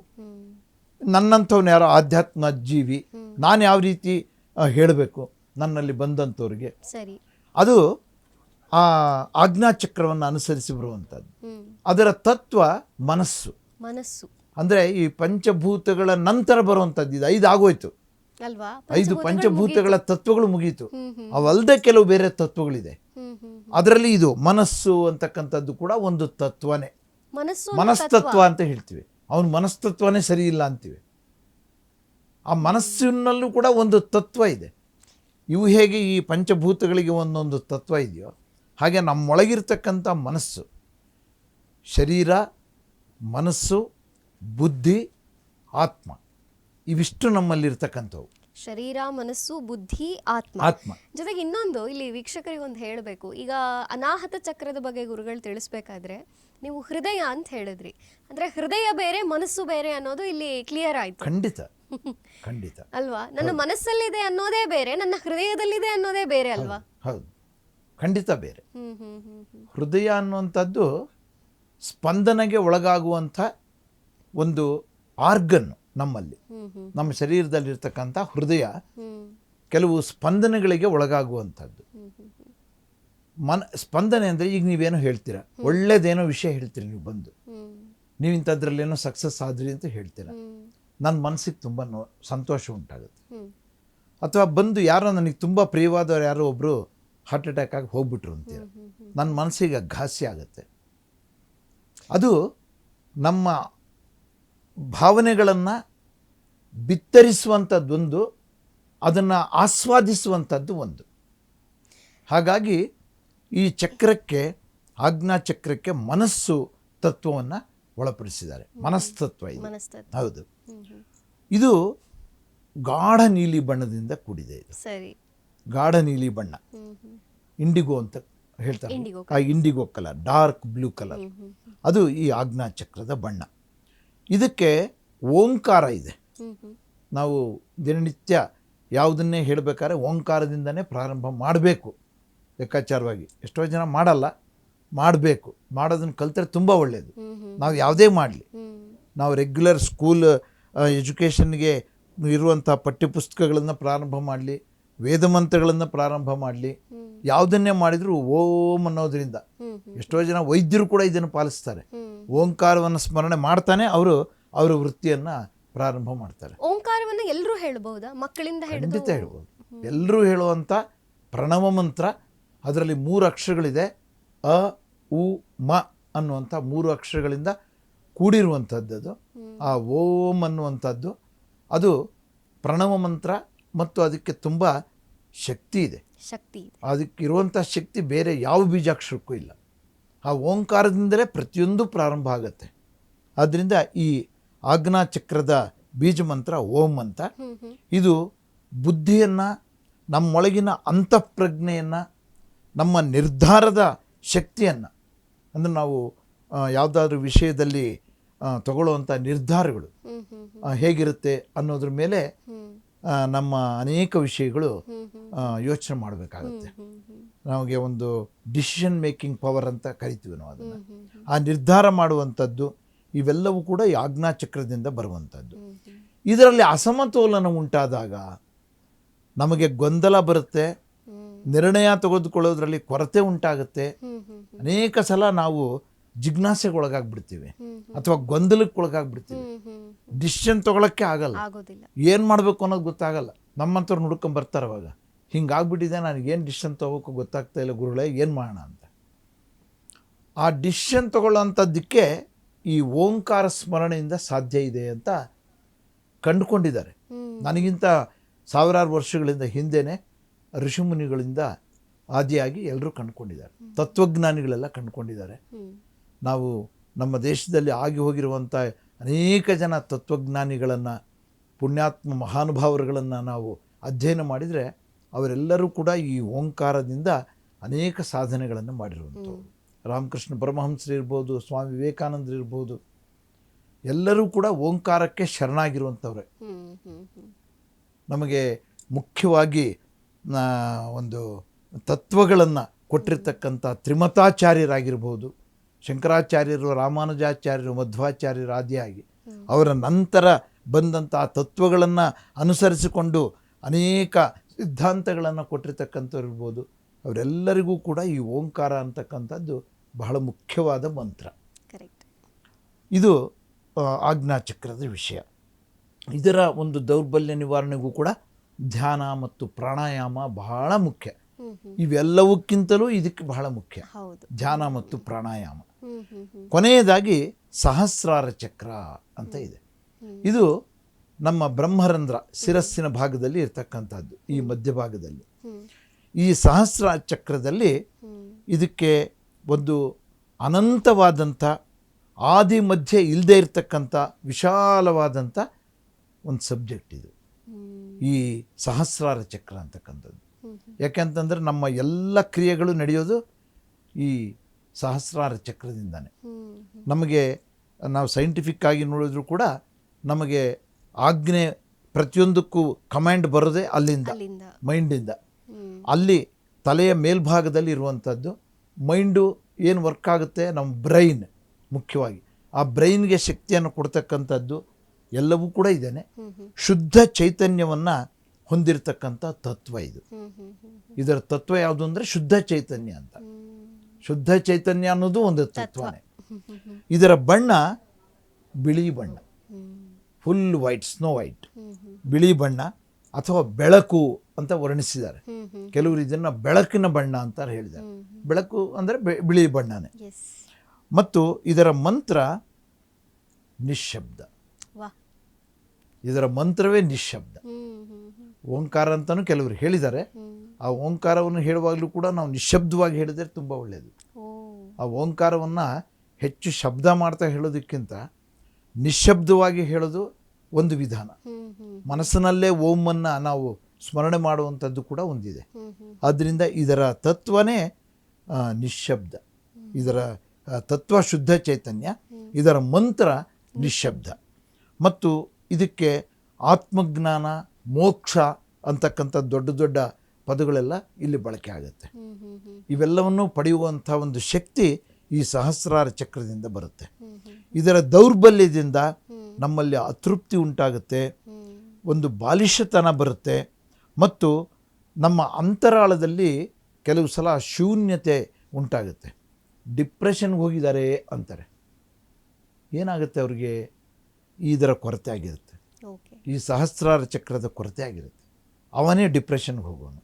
ನನ್ನಂಥವ್ನು ಯಾರೋ ಆಧ್ಯಾತ್ಮ ಜೀವಿ ನಾನು ಯಾವ ರೀತಿ ಹೇಳಬೇಕು ನನ್ನಲ್ಲಿ ಬಂದಂಥವ್ರಿಗೆ, ಸರಿ, ಅದು ಆ ಆಜ್ಞಾಚಕ್ರವನ್ನು ಅನುಸರಿಸಿ ಬರುವಂಥದ್ದು. ಅದರ ತತ್ವ ಮನಸ್ಸು. ಮನಸ್ಸು ಅಂದರೆ ಈ ಪಂಚಭೂತಗಳ ನಂತರ ಬರುವಂಥದ್ದು ಇದು 5 ಆಗೋಯ್ತು ಅಲ್ವಾ? 5 ಪಂಚಭೂತಗಳ ತತ್ವಗಳು ಮುಗೀತು. ಅವಲ್ಲದೆ ಕೆಲವು ಬೇರೆ ತತ್ವಗಳಿದೆ. ಅದರಲ್ಲಿ ಇದು ಮನಸ್ಸು ಅಂತಕ್ಕಂಥದ್ದು ಕೂಡ ಒಂದು ತತ್ವನೇ. ಮನಸ್ತತ್ವ ಅಂತ ಹೇಳ್ತೀವಿ. ಅವನು ಮನಸ್ತತ್ವನೇ ಸರಿ ಇಲ್ಲ ಅಂತೀವಿ. ಆ ಮನಸ್ಸಿನಲ್ಲೂ ಕೂಡ ಒಂದು ತತ್ವ ಇದೆ. ಇವು ಹೇಗೆ ಈ ಪಂಚಭೂತಗಳಿಗೆ ಒಂದೊಂದು ತತ್ವ ಇದೆಯೋ ಹಾಗೆ ನಮ್ಮೊಳಗಿರ್ತಕ್ಕಂಥ ಮನಸ್ಸು, ಶರೀರ, ಮನಸ್ಸು, ಬುದ್ಧಿ, ಆತ್ಮ, ಇವಿಷ್ಟು ನಮ್ಮಲ್ಲಿರ್ತಕ್ಕಂಥವು. ಶರೀರ, ಮನಸ್ಸು, ಬುದ್ಧಿ, ಆತ್ಮ. ಜೊತೆಗೆ ಇನ್ನೊಂದು ಇಲ್ಲಿ ವೀಕ್ಷಕರಿಗೆ ಒಂದು ಹೇಳಬೇಕು. ಈಗ ಅನಾಹತ ಚಕ್ರದ ಬಗ್ಗೆ ಗುರುಗಳು ತಿಳಿಸ್ಬೇಕಾದ್ರೆ ನೀವು ಹೃದಯ ಅಂತ ಹೇಳಿದ್ರಿ. ಅಂದ್ರೆ ಹೃದಯ ಬೇರೆ ಮನಸ್ಸು ಬೇರೆ ಅನ್ನೋದು ಇಲ್ಲಿ ಕ್ಲಿಯರ್ ಆಯ್ತು. ಖಂಡಿತ ಖಂಡಿತ ಅಲ್ವಾ? ನನ್ನ ಮನಸ್ಸಲ್ಲಿದೆ ಅನ್ನೋದೇ ಬೇರೆ, ನನ್ನ ಹೃದಯದಲ್ಲಿದೆ ಅನ್ನೋದೇ ಬೇರೆ ಅಲ್ವಾ? ಹೌದು, ಖಂಡಿತ ಬೇರೆ. ಹೃದಯ ಅನ್ನುವಂಥದ್ದು ಸ್ಪಂದನೆಗೆ ಒಳಗಾಗುವಂಥ ಒಂದು ಆರ್ಗನ್ ನಮ್ಮಲ್ಲಿ. ನಮ್ಮ ಶರೀರದಲ್ಲಿರ್ತಕ್ಕಂಥ ಹೃದಯ ಕೆಲವು ಸ್ಪಂದನೆಗಳಿಗೆ ಒಳಗಾಗುವಂಥದ್ದು. ಸ್ಪಂದನೆ ಅಂದರೆ ಈಗ ನೀವೇನೋ ಹೇಳ್ತೀರಾ, ಒಳ್ಳೇದೇನೋ ವಿಷಯ ಹೇಳ್ತೀರಿ, ನೀವು ಬಂದು ನೀವು ಇಂಥದ್ರಲ್ಲೇನೋ ಸಕ್ಸಸ್ ಆದ್ರಿ ಅಂತ ಹೇಳ್ತೀರಾ, ನನ್ನ ಮನಸ್ಸಿಗೆ ತುಂಬ ಸಂತೋಷ ಉಂಟಾಗುತ್ತೆ. ಅಥವಾ ಬಂದು ಯಾರೋ ನನಗೆ ತುಂಬ ಪ್ರಿಯವಾದವ್ರು ಯಾರೋ ಒಬ್ಬರು ಹಾರ್ಟ್ ಅಟ್ಯಾಕ್ ಆಗಿ ಹೋಗ್ಬಿಟ್ರು ಅಂತೀರ, ನನ್ನ ಮನಸ್ಸಿಗೆ ಘಾಸಿ ಆಗುತ್ತೆ. ಅದು ನಮ್ಮ ಭಾವನೆಗಳನ್ನು ಬಿತ್ತರಿಸುವಂಥದ್ದೊಂದು, ಅದನ್ನು ಆಸ್ವಾದಿಸುವಂಥದ್ದು ಒಂದು. ಹಾಗಾಗಿ ಈ ಚಕ್ರಕ್ಕೆ, ಆಜ್ಞಾಚಕ್ರಕ್ಕೆ ಮನಸ್ಸು ತತ್ವವನ್ನು ಒಳಪಡಿಸಿದ್ದಾರೆ. ಮನಸ್ತತ್ವ ಇದು. ಹೌದು, ಇದು ಗಾಢ ನೀಲಿ ಬಣ್ಣದಿಂದ ಕೂಡಿದೆ. ಇದು ಸರಿ, ಗಾಢ ನೀಲಿ ಬಣ್ಣ, ಇಂಡಿಗೋ ಅಂತ ಹೇಳ್ತಾರೆ. ಆ IndiGo colour, dark blue colour, ಅದು ಈ ಆಜ್ಞಾಚಕ್ರದ ಬಣ್ಣ. ಇದಕ್ಕೆ ಓಂಕಾರ ಇದೆ. ನಾವು ದಿನನಿತ್ಯ ಯಾವುದನ್ನೇ ಹೇಳಬೇಕಾದ್ರೆ ಓಂಕಾರದಿಂದನೇ ಪ್ರಾರಂಭ ಮಾಡಬೇಕು ಲೆಕ್ಕಾಚಾರವಾಗಿ. ಎಷ್ಟೋ ಜನ ಮಾಡಲ್ಲ, ಮಾಡಬೇಕು. ಮಾಡೋದನ್ನು ಕಲ್ತರೆ ತುಂಬ ಒಳ್ಳೆಯದು. ನಾವು ಯಾವುದೇ ಮಾಡಲಿ, ನಾವು ರೆಗ್ಯುಲರ್ ಸ್ಕೂಲ್ ಎಜುಕೇಷನ್ಗೆ ಇರುವಂಥ ಪಠ್ಯಪುಸ್ತಕಗಳನ್ನು ಪ್ರಾರಂಭ ಮಾಡಲಿ, ವೇದಮಂತ್ರಗಳನ್ನು ಪ್ರಾರಂಭ ಮಾಡಲಿ, ಯಾವುದನ್ನೇ ಮಾಡಿದರೂ ಓಂ ಅನ್ನೋದ್ರಿಂದ. ಎಷ್ಟೋ ಜನ ವೈದ್ಯರು ಕೂಡ ಇದನ್ನು ಪಾಲಿಸ್ತಾರೆ. ಓಂಕಾರವನ್ನು ಸ್ಮರಣೆ ಮಾಡ್ತಾನೆ ಅವರು ಅವರ ವೃತ್ತಿಯನ್ನು ಪ್ರಾರಂಭ ಮಾಡ್ತಾರೆ. ಓಂಕಾರವನ್ನು ಎಲ್ಲರೂ ಹೇಳಬಹುದಾ? ಮಕ್ಕಳಿಂದ ಖಂಡಿತ ಹೇಳ್ಬೋದು. ಎಲ್ಲರೂ ಹೇಳುವಂಥ ಪ್ರಣವ ಮಂತ್ರ. ಅದರಲ್ಲಿ 3 ಅಕ್ಷರಗಳಿದೆ. ಅ, ಉ, ಮ ಅನ್ನುವಂಥ 3 ಅಕ್ಷರಗಳಿಂದ ಕೂಡಿರುವಂಥದ್ದು. ಆ ಓಂ ಅನ್ನುವಂಥದ್ದು ಅದು ಪ್ರಣವ ಮಂತ್ರ ಮತ್ತು ಅದಕ್ಕೆ ತುಂಬ ಶಕ್ತಿ ಇದೆ. ಅದಕ್ಕಿರುವಂಥ ಶಕ್ತಿ ಬೇರೆ ಯಾವ ಬೀಜಾಕ್ಷರಕ್ಕೂ ಇಲ್ಲ. ಆ ಓಂಕಾರದಿಂದಲೇ ಪ್ರತಿಯೊಂದು ಪ್ರಾರಂಭ ಆಗುತ್ತೆ. ಆದ್ದರಿಂದ ಈ ಆಜ್ಞಾಚಕ್ರದ ಬೀಜ ಮಂತ್ರ ಓಂ ಅಂತ. ಇದು ಬುದ್ಧಿಯನ್ನು, ನಮ್ಮೊಳಗಿನ ಅಂತಃಪ್ರಜ್ಞೆಯನ್ನು, ನಮ್ಮ ನಿರ್ಧಾರದ ಶಕ್ತಿಯನ್ನು, ಅಂದರೆ ನಾವು ಯಾವುದಾದ್ರೂ ವಿಷಯದಲ್ಲಿ ತಗೊಳ್ಳುವಂಥ ನಿರ್ಧಾರಗಳು ಹೇಗಿರುತ್ತೆ ಅನ್ನೋದ್ರ ಮೇಲೆ ನಮ್ಮ ಅನೇಕ ವಿಷಯಗಳು ಯೋಚನೆ ಮಾಡಬೇಕಾಗುತ್ತೆ. ನಮಗೆ ಒಂದು ಡಿಸಿಷನ್ ಮೇಕಿಂಗ್ ಪವರ್ ಅಂತ ಕರಿತೀವಿ ನಾವು ಅದನ್ನು. ಆ ನಿರ್ಧಾರ ಮಾಡುವಂಥದ್ದು ಇವೆಲ್ಲವೂ ಕೂಡ ಈ ಆಜ್ಞಾಚಕ್ರದಿಂದ ಬರುವಂಥದ್ದು. ಇದರಲ್ಲಿ ಅಸಮತೋಲನ ಉಂಟಾದಾಗ ನಮಗೆ ಗೊಂದಲ ಬರುತ್ತೆ, ನಿರ್ಣಯ ತೆಗೆದುಕೊಳ್ಳೋದ್ರಲ್ಲಿ ಕೊರತೆ ಉಂಟಾಗುತ್ತೆ. ಅನೇಕ ಸಲ ನಾವು ಜಿಜ್ಞಾಸೆಗೊಳಗಾಗ್ಬಿಡ್ತೀವಿ ಅಥವಾ ಗೊಂದಲಕ್ಕೆ ಒಳಗಾಗ್ಬಿಡ್ತೀವಿ. ಡಿಸಿಷನ್ ತಗೊಳಕ್ಕೆ ಆಗಲ್ಲ, ಏನು ಮಾಡಬೇಕು ಅನ್ನೋದು ಗೊತ್ತಾಗಲ್ಲ. ನಮ್ಮಂಥವ್ರು ಹುಡ್ಕೊಂಡ್ ಬರ್ತಾರೆ ಅವಾಗ, ಹಿಂಗಾಗ್ಬಿಟ್ಟಿದೆ, ನನಗೇನು ಡಿಸಿಷನ್ ತೊಗೋಬೇಕು ಗೊತ್ತಾಗ್ತಾ ಇಲ್ಲ ಗುರುಗಳೇ, ಏನು ಮಾಡೋಣ ಅಂತ. ಆ ಡಿಸಿಷನ್ ತಗೊಳ್ಳೋಂಥದ್ದಕ್ಕೆ ಈ ಓಂಕಾರ ಸ್ಮರಣೆಯಿಂದ ಸಾಧ್ಯ ಇದೆ ಅಂತ ಕಂಡುಕೊಂಡಿದ್ದಾರೆ. ನನಗಿಂತ ಸಾವಿರಾರು ವರ್ಷಗಳಿಂದ ಹಿಂದೆನೇ ಋಷಿಮುನಿಗಳಿಂದ ಆದಿಯಾಗಿ ಎಲ್ಲರೂ ಕಂಡುಕೊಂಡಿದ್ದಾರೆ. ತತ್ವಜ್ಞಾನಿಗಳೆಲ್ಲ ಕಂಡುಕೊಂಡಿದ್ದಾರೆ. ನಾವು ನಮ್ಮ ದೇಶದಲ್ಲಿ ಆಗಿ ಹೋಗಿರುವಂಥ ಅನೇಕ ಜನ ತತ್ವಜ್ಞಾನಿಗಳನ್ನು, ಪುಣ್ಯಾತ್ಮ ಮಹಾನುಭಾವರುಗಳನ್ನು ನಾವು ಅಧ್ಯಯನ ಮಾಡಿದರೆ ಅವರೆಲ್ಲರೂ ಕೂಡ ಈ ಓಂಕಾರದಿಂದ ಅನೇಕ ಸಾಧನೆಗಳನ್ನು ಮಾಡಿರುವಂಥವ್ರು. ರಾಮಕೃಷ್ಣ ಪರಮಹಂಸರು ಇರ್ಬೋದು, ಸ್ವಾಮಿ ವಿವೇಕಾನಂದರು ಇರ್ಬೋದು, ಎಲ್ಲರೂ ಕೂಡ ಓಂಕಾರಕ್ಕೆ ಶರಣಾಗಿರುವಂಥವ್ರೆ. ನಮಗೆ ಮುಖ್ಯವಾಗಿ ಒಂದು ತತ್ವಗಳನ್ನು ಕೊಟ್ಟಿರ್ತಕ್ಕಂಥ ತ್ರಿಮತಾಚಾರ್ಯರಾಗಿರ್ಬೋದು, ಶಂಕರಾಚಾರ್ಯರು, ರಾಮಾನುಜಾಚಾರ್ಯರು, ಮಧ್ವಾಚಾರ್ಯರು ಆದಿಯಾಗಿ ಅವರ ನಂತರ ಬಂದಂಥ ತತ್ವಗಳನ್ನು ಅನುಸರಿಸಿಕೊಂಡು ಅನೇಕ ಸಿದ್ಧಾಂತಗಳನ್ನು ಕೊಟ್ಟಿರ್ತಕ್ಕಂಥವ್ರು ಇರ್ಬೋದು. ಅವರೆಲ್ಲರಿಗೂ ಕೂಡ ಈ ಓಂಕಾರ ಅಂತಕ್ಕಂಥದ್ದು ಬಹಳ ಮುಖ್ಯವಾದ ಮಂತ್ರ. ಇದು ಆಜ್ಞಾಚಕ್ರದ ವಿಷಯ. ಇದರ ಒಂದು ದೌರ್ಬಲ್ಯ ನಿವಾರಣೆಗೂ ಕೂಡ ಧ್ಯಾನ ಮತ್ತು ಪ್ರಾಣಾಯಾಮ ಬಹಳ ಮುಖ್ಯ. ಇವೆಲ್ಲವಕ್ಕಿಂತಲೂ ಇದಕ್ಕೆ ಬಹಳ ಮುಖ್ಯ, ಧ್ಯಾನ ಮತ್ತು ಪ್ರಾಣಾಯಾಮ. ಕೊನೆಯದಾಗಿ ಸಹಸ್ರಾರ ಚಕ್ರ ಅಂತ ಇದೆ. ಇದು ನಮ್ಮ ಬ್ರಹ್ಮರಂಧ್ರ ಶಿರಸ್ಸಿನ ಭಾಗದಲ್ಲಿ ಇರ್ತಕ್ಕಂಥದ್ದು, ಈ ಮಧ್ಯಭಾಗದಲ್ಲಿ. ಈ ಸಹಸ್ರಾರ ಚಕ್ರದಲ್ಲಿ ಇದಕ್ಕೆ ಒಂದು ಅನಂತವಾದಂಥ, ಆದಿ ಮಧ್ಯೆ ಇಲ್ಲದೆ ಇರತಕ್ಕಂಥ ವಿಶಾಲವಾದಂಥ ಒಂದು ಸಬ್ಜೆಕ್ಟ್ ಇದು, ಈ ಸಹಸ್ರಾರ ಚಕ್ರ ಅಂತಕ್ಕಂಥದ್ದು. ಯಾಕೆಂತಂದರೆ ನಮ್ಮ ಎಲ್ಲ ಕ್ರಿಯೆಗಳು ನಡೆಯೋದು ಈ ಸಹಸ್ರಾರ ಚಕ್ರದಿಂದಾನೆ. ನಮಗೆ ನಾವು ಸೈಂಟಿಫಿಕ್ ಆಗಿ ನೋಡಿದ್ರು ಕೂಡ ನಮಗೆ ಆಜ್ಞೆ ಪ್ರತಿಯೊಂದಕ್ಕೂ ಕಮಾಂಡ್ ಬರೋದೇ ಅಲ್ಲಿಂದ, ಮೈಂಡಿಂದ. ಅಲ್ಲಿ ತಲೆಯ ಮೇಲ್ಭಾಗದಲ್ಲಿ ಇರುವಂಥದ್ದು ಮೈಂಡು ಏನು ವರ್ಕ್ ಆಗುತ್ತೆ, ನಮ್ಮ ಬ್ರೈನ್ ಮುಖ್ಯವಾಗಿ ಆ ಬ್ರೈನ್ಗೆ ಶಕ್ತಿಯನ್ನು ಕೊಡ್ತಕ್ಕಂಥದ್ದು ಎಲ್ಲವೂ ಕೂಡ ಇದ್ದೇನೆ. ಶುದ್ಧ ಚೈತನ್ಯವನ್ನು ಹೊಂದಿರತಕ್ಕಂಥ ತತ್ವ ಇದು. ಇದರ ತತ್ವ ಯಾವುದು ಅಂದರೆ ಶುದ್ಧ ಚೈತನ್ಯ ಅಂತ. ಶುದ್ಧ ಚೈತನ್ಯ ಅನ್ನೋದು ಒಂದು ತತ್ವನೇ. ಇದರ ಬಣ್ಣ ಬಿಳಿ ಬಣ್ಣ, ಫುಲ್ ವೈಟ್, ಸ್ನೋ ವೈಟ್, ಬಿಳಿ ಬಣ್ಣ ಅಥವಾ ಬೆಳಕು ಅಂತ ವರ್ಣಿಸಿದ್ದಾರೆ. ಕೆಲವರು ಇದನ್ನು ಬೆಳಕಿನ ಬಣ್ಣ ಅಂತ ಹೇಳಿದ್ದಾರೆ. ಬೆಳಕು ಅಂದರೆ ಬಿಳಿ ಬಣ್ಣನೇ. ಮತ್ತು ಇದರ ಮಂತ್ರ ನಿಶ್ಶಬ್ದ. ಇದರ ಮಂತ್ರವೇ ನಿಶ್ಶಬ್ದ. ಓಂಕಾರ ಅಂತಲೂ ಕೆಲವರು ಹೇಳಿದ್ದಾರೆ. ಆ ಓಂಕಾರವನ್ನು ಹೇಳುವಾಗಲೂ ಕೂಡ ನಾವು ನಿಶ್ಶಬ್ದವಾಗಿ ಹೇಳಿದರೆ ತುಂಬ ಒಳ್ಳೆಯದು. ಆ ಓಂಕಾರವನ್ನು ಹೆಚ್ಚು ಶಬ್ದ ಮಾಡ್ತಾ ಹೇಳೋದಕ್ಕಿಂತ ನಿಶ್ಶಬ್ದವಾಗಿ ಹೇಳೋದು ಒಂದು ವಿಧಾನ. ಮನಸ್ಸಿನಲ್ಲೇ ಓಮನ್ನು ನಾವು ಸ್ಮರಣೆ ಮಾಡುವಂಥದ್ದು ಕೂಡ ಒಂದಿದೆ. ಆದ್ದರಿಂದ ಇದರ ತತ್ವನೇ ನಿಶ್ಶಬ್ದ. ಇದರ ತತ್ವ ಶುದ್ಧ ಚೈತನ್ಯ, ಇದರ ಮಂತ್ರ ನಿಶ್ಶಬ್ದ. ಮತ್ತು ಇದಕ್ಕೆ ಆತ್ಮಜ್ಞಾನ, ಮೋಕ್ಷ ಅಂತಕ್ಕಂಥ ದೊಡ್ಡ ದೊಡ್ಡ ಪದಗಳೆಲ್ಲ ಇಲ್ಲಿ ಬಳಕೆ ಆಗುತ್ತೆ. ಇವೆಲ್ಲವನ್ನು ಪಡೆಯುವಂಥ ಒಂದು ಶಕ್ತಿ ಈ ಸಹಸ್ರಾರ ಚಕ್ರದಿಂದ ಬರುತ್ತೆ. ಇದರ ದೌರ್ಬಲ್ಯದಿಂದ ನಮ್ಮಲ್ಲಿ ಅತೃಪ್ತಿ ಉಂಟಾಗುತ್ತೆ, ಒಂದು ಬಾಲಿಶತನ ಬರುತ್ತೆ, ಮತ್ತು ನಮ್ಮ ಅಂತರಾಳದಲ್ಲಿ ಕೆಲವು ಸಲ ಶೂನ್ಯತೆ ಉಂಟಾಗುತ್ತೆ. ಡಿಪ್ರೆಷನ್ಗೆ ಹೋಗಿದ್ದಾರೆ ಅಂತಾರೆ. ಏನಾಗುತ್ತೆ ಅವ್ರಿಗೆ? ಇದರ ಕೊರತೆ ಆಗಿರುತ್ತೆ, ಈ ಸಹಸ್ರಾರ ಚಕ್ರದ ಕೊರತೆ ಆಗಿರುತ್ತೆ. ಅವನೇ ಡಿಪ್ರೆಷನ್ಗೆ ಹೋಗೋನು.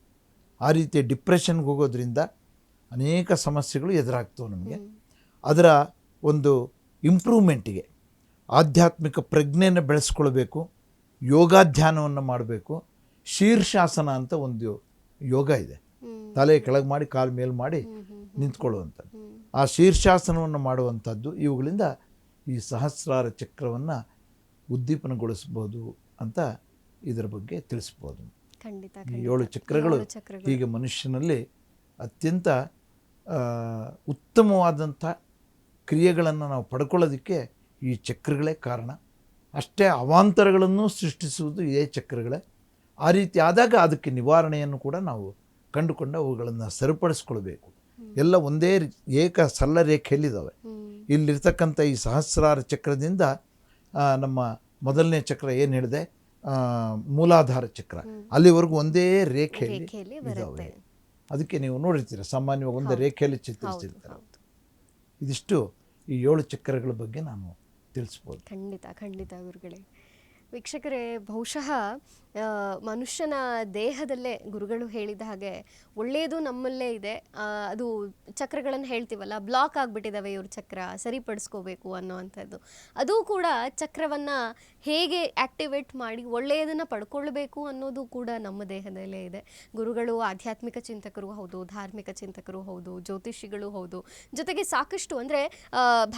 ಆ ರೀತಿ ಡಿಪ್ರೆಷನ್ಗೆ ಹೋಗೋದ್ರಿಂದ ಅನೇಕ ಸಮಸ್ಯೆಗಳು ಎದುರಾಗ್ತವೆ ನಮಗೆ. ಅದರ ಒಂದು ಇಂಪ್ರೂವ್ಮೆಂಟಿಗೆ ಆಧ್ಯಾತ್ಮಿಕ ಪ್ರಜ್ಞೆಯನ್ನು ಬೆಳೆಸ್ಕೊಳ್ಬೇಕು, ಯೋಗಾಧ್ಯಾನವನ್ನು ಮಾಡಬೇಕು. ಶೀರ್ಷಾಸನ ಅಂತ ಒಂದು ಯೋಗ ಇದೆ, ತಲೆ ಕೆಳಗೆ ಮಾಡಿ ಕಾಲು ಮೇಲೆ ಮಾಡಿ ನಿಂತ್ಕೊಳ್ಳುವಂಥದ್ದು. ಆ ಶೀರ್ಷಾಸನವನ್ನು ಮಾಡುವಂಥದ್ದು ಇವುಗಳಿಂದ ಈ ಸಹಸ್ರಾರ ಚಕ್ರವನ್ನು ಉದ್ದೀಪನಗೊಳಿಸ್ಬೋದು ಅಂತ ಇದರ ಬಗ್ಗೆ ತಿಳಿಸ್ಬೋದು. ಈ 7 ಚಕ್ರಗಳು ಹೀಗೆ ಮನುಷ್ಯನಲ್ಲಿ ಅತ್ಯಂತ ಉತ್ತಮವಾದಂಥ ಕ್ರಿಯೆಗಳನ್ನು ನಾವು ಪಡ್ಕೊಳ್ಳೋದಕ್ಕೆ ಈ ಚಕ್ರಗಳೇ ಕಾರಣ. ಅಷ್ಟೇ ಅವಾಂತರಗಳನ್ನು ಸೃಷ್ಟಿಸುವುದು ಇದೇ ಚಕ್ರಗಳೇ. ಆ ರೀತಿ ಆದಾಗ ಅದಕ್ಕೆ ನಿವಾರಣೆಯನ್ನು ಕೂಡ ನಾವು ಕಂಡುಕೊಂಡು ಅವುಗಳನ್ನು ಸರಿಪಡಿಸ್ಕೊಳ್ಬೇಕು. ಎಲ್ಲ ಒಂದೇ ಏಕ ಸರಳ ರೇಖೆಯಲ್ಲಿದ್ದಾವೆ. ಇಲ್ಲಿರ್ತಕ್ಕಂಥ ಈ ಸಹಸ್ರಾರ ಚಕ್ರದಿಂದ ನಮ್ಮ ಮೊದಲನೇ ಚಕ್ರ ಏನು ಹೇಳಿದೆ, ಮೂಲಾಧಾರ ಚಕ್ರ, ಅಲ್ಲಿವರೆಗೂ ಒಂದೇ ರೇಖೆಯಲ್ಲಿ ಇದ್ದಾವೆ. ಅದಕ್ಕೆ ನೀವು ನೋಡಿರ್ತೀರ, ಸಾಮಾನ್ಯವಾಗಿ ಒಂದೇ ರೇಖೆಯಲ್ಲಿ ಚಿತ್ರಿಸ್ತಿರ್ತಾರೆ. ಇದಿಷ್ಟು ಈ 7 ಚಕ್ರಗಳ ಬಗ್ಗೆ ನಾನು ತಿಳಿಸ್ಬೋದು. ಖಂಡಿತ ಗುರುಗಳೇ. ವೀಕ್ಷಕರೇ, ಬಹುಶಃ ಮನುಷ್ಯನ ದೇಹದಲ್ಲೇ ಗುರುಗಳು ಹೇಳಿದ ಹಾಗೆ ಒಳ್ಳೆಯದು ನಮ್ಮಲ್ಲೇ ಇದೆ. ಅದು ಚಕ್ರಗಳನ್ನು ಹೇಳ್ತೀವಲ್ಲ, ಬ್ಲಾಕ್ ಆಗಿಬಿಟ್ಟಿದ್ದಾವೆ ಇವ್ರ ಚಕ್ರ, ಸರಿಪಡಿಸ್ಕೋಬೇಕು ಅನ್ನೋವಂಥದ್ದು. ಅದು ಕೂಡ ಚಕ್ರವನ್ನು ಹೇಗೆ ಆ್ಯಕ್ಟಿವೇಟ್ ಮಾಡಿ ಒಳ್ಳೆಯದನ್ನು ಪಡ್ಕೊಳ್ಬೇಕು ಅನ್ನೋದು ಕೂಡ ನಮ್ಮ ದೇಹದಲ್ಲೇ ಇದೆ. ಗುರುಗಳು ಆಧ್ಯಾತ್ಮಿಕ ಚಿಂತಕರು ಹೌದು, ಧಾರ್ಮಿಕ ಚಿಂತಕರು ಹೌದು, ಜ್ಯೋತಿಷಿಗಳು ಹೌದು. ಜೊತೆಗೆ ಸಾಕಷ್ಟು ಅಂದರೆ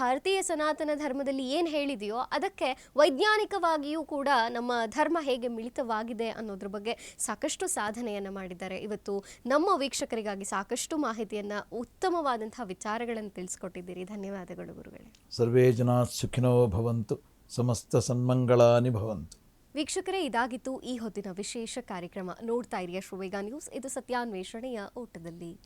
ಭಾರತೀಯ ಸನಾತನ ಧರ್ಮದಲ್ಲಿ ಏನು ಹೇಳಿದೆಯೋ ಅದಕ್ಕೆ ವೈಜ್ಞಾನಿಕವಾಗಿಯೂ ಕೂಡ ನಮ್ಮ ಧರ್ಮ ಹೇಗೆ ಮಿಳಿತವಾಗಿದೆ ಅನ್ನೋದ್ರ ಬಗ್ಗೆ ಸಾಕಷ್ಟು ಸಾಧನೆಯನ್ನು ಮಾಡಿದ್ದಾರೆ. ಇವತ್ತು ನಮ್ಮ ವೀಕ್ಷಕರಿಗಾಗಿ ಸಾಕಷ್ಟು ಮಾಹಿತಿಯನ್ನು, ಉತ್ತಮವಾದಂತಹ ವಿಚಾರಗಳನ್ನು ತಿಳಿಸ್ಕೊಟ್ಟಿದ್ದೀರಿ. ಧನ್ಯವಾದಗಳು ಗುರುಗಳೇ. ಸರ್ವೇ ಜನ ಸುಖಿನೋ ಭವಂತು. ಸಮಸ್ತ ಸನ್ಮಂಗಳಾನಿ ಭವಂತು. ವೀಕ್ಷಕರೇ, ಇದಾಗಿತ್ತು ಈ ಹೊತ್ತಿನ ವಿಶೇಷ ಕಾರ್ಯಕ್ರಮ. ನೋಡ್ತಾ ಇರಿ ಶ್ರೀವೇಗ ನ್ಯೂಸ್. ಇದು ಸತ್ಯಾನ್ವೇಷಣೆಯ ಓಟದಲ್ಲಿ.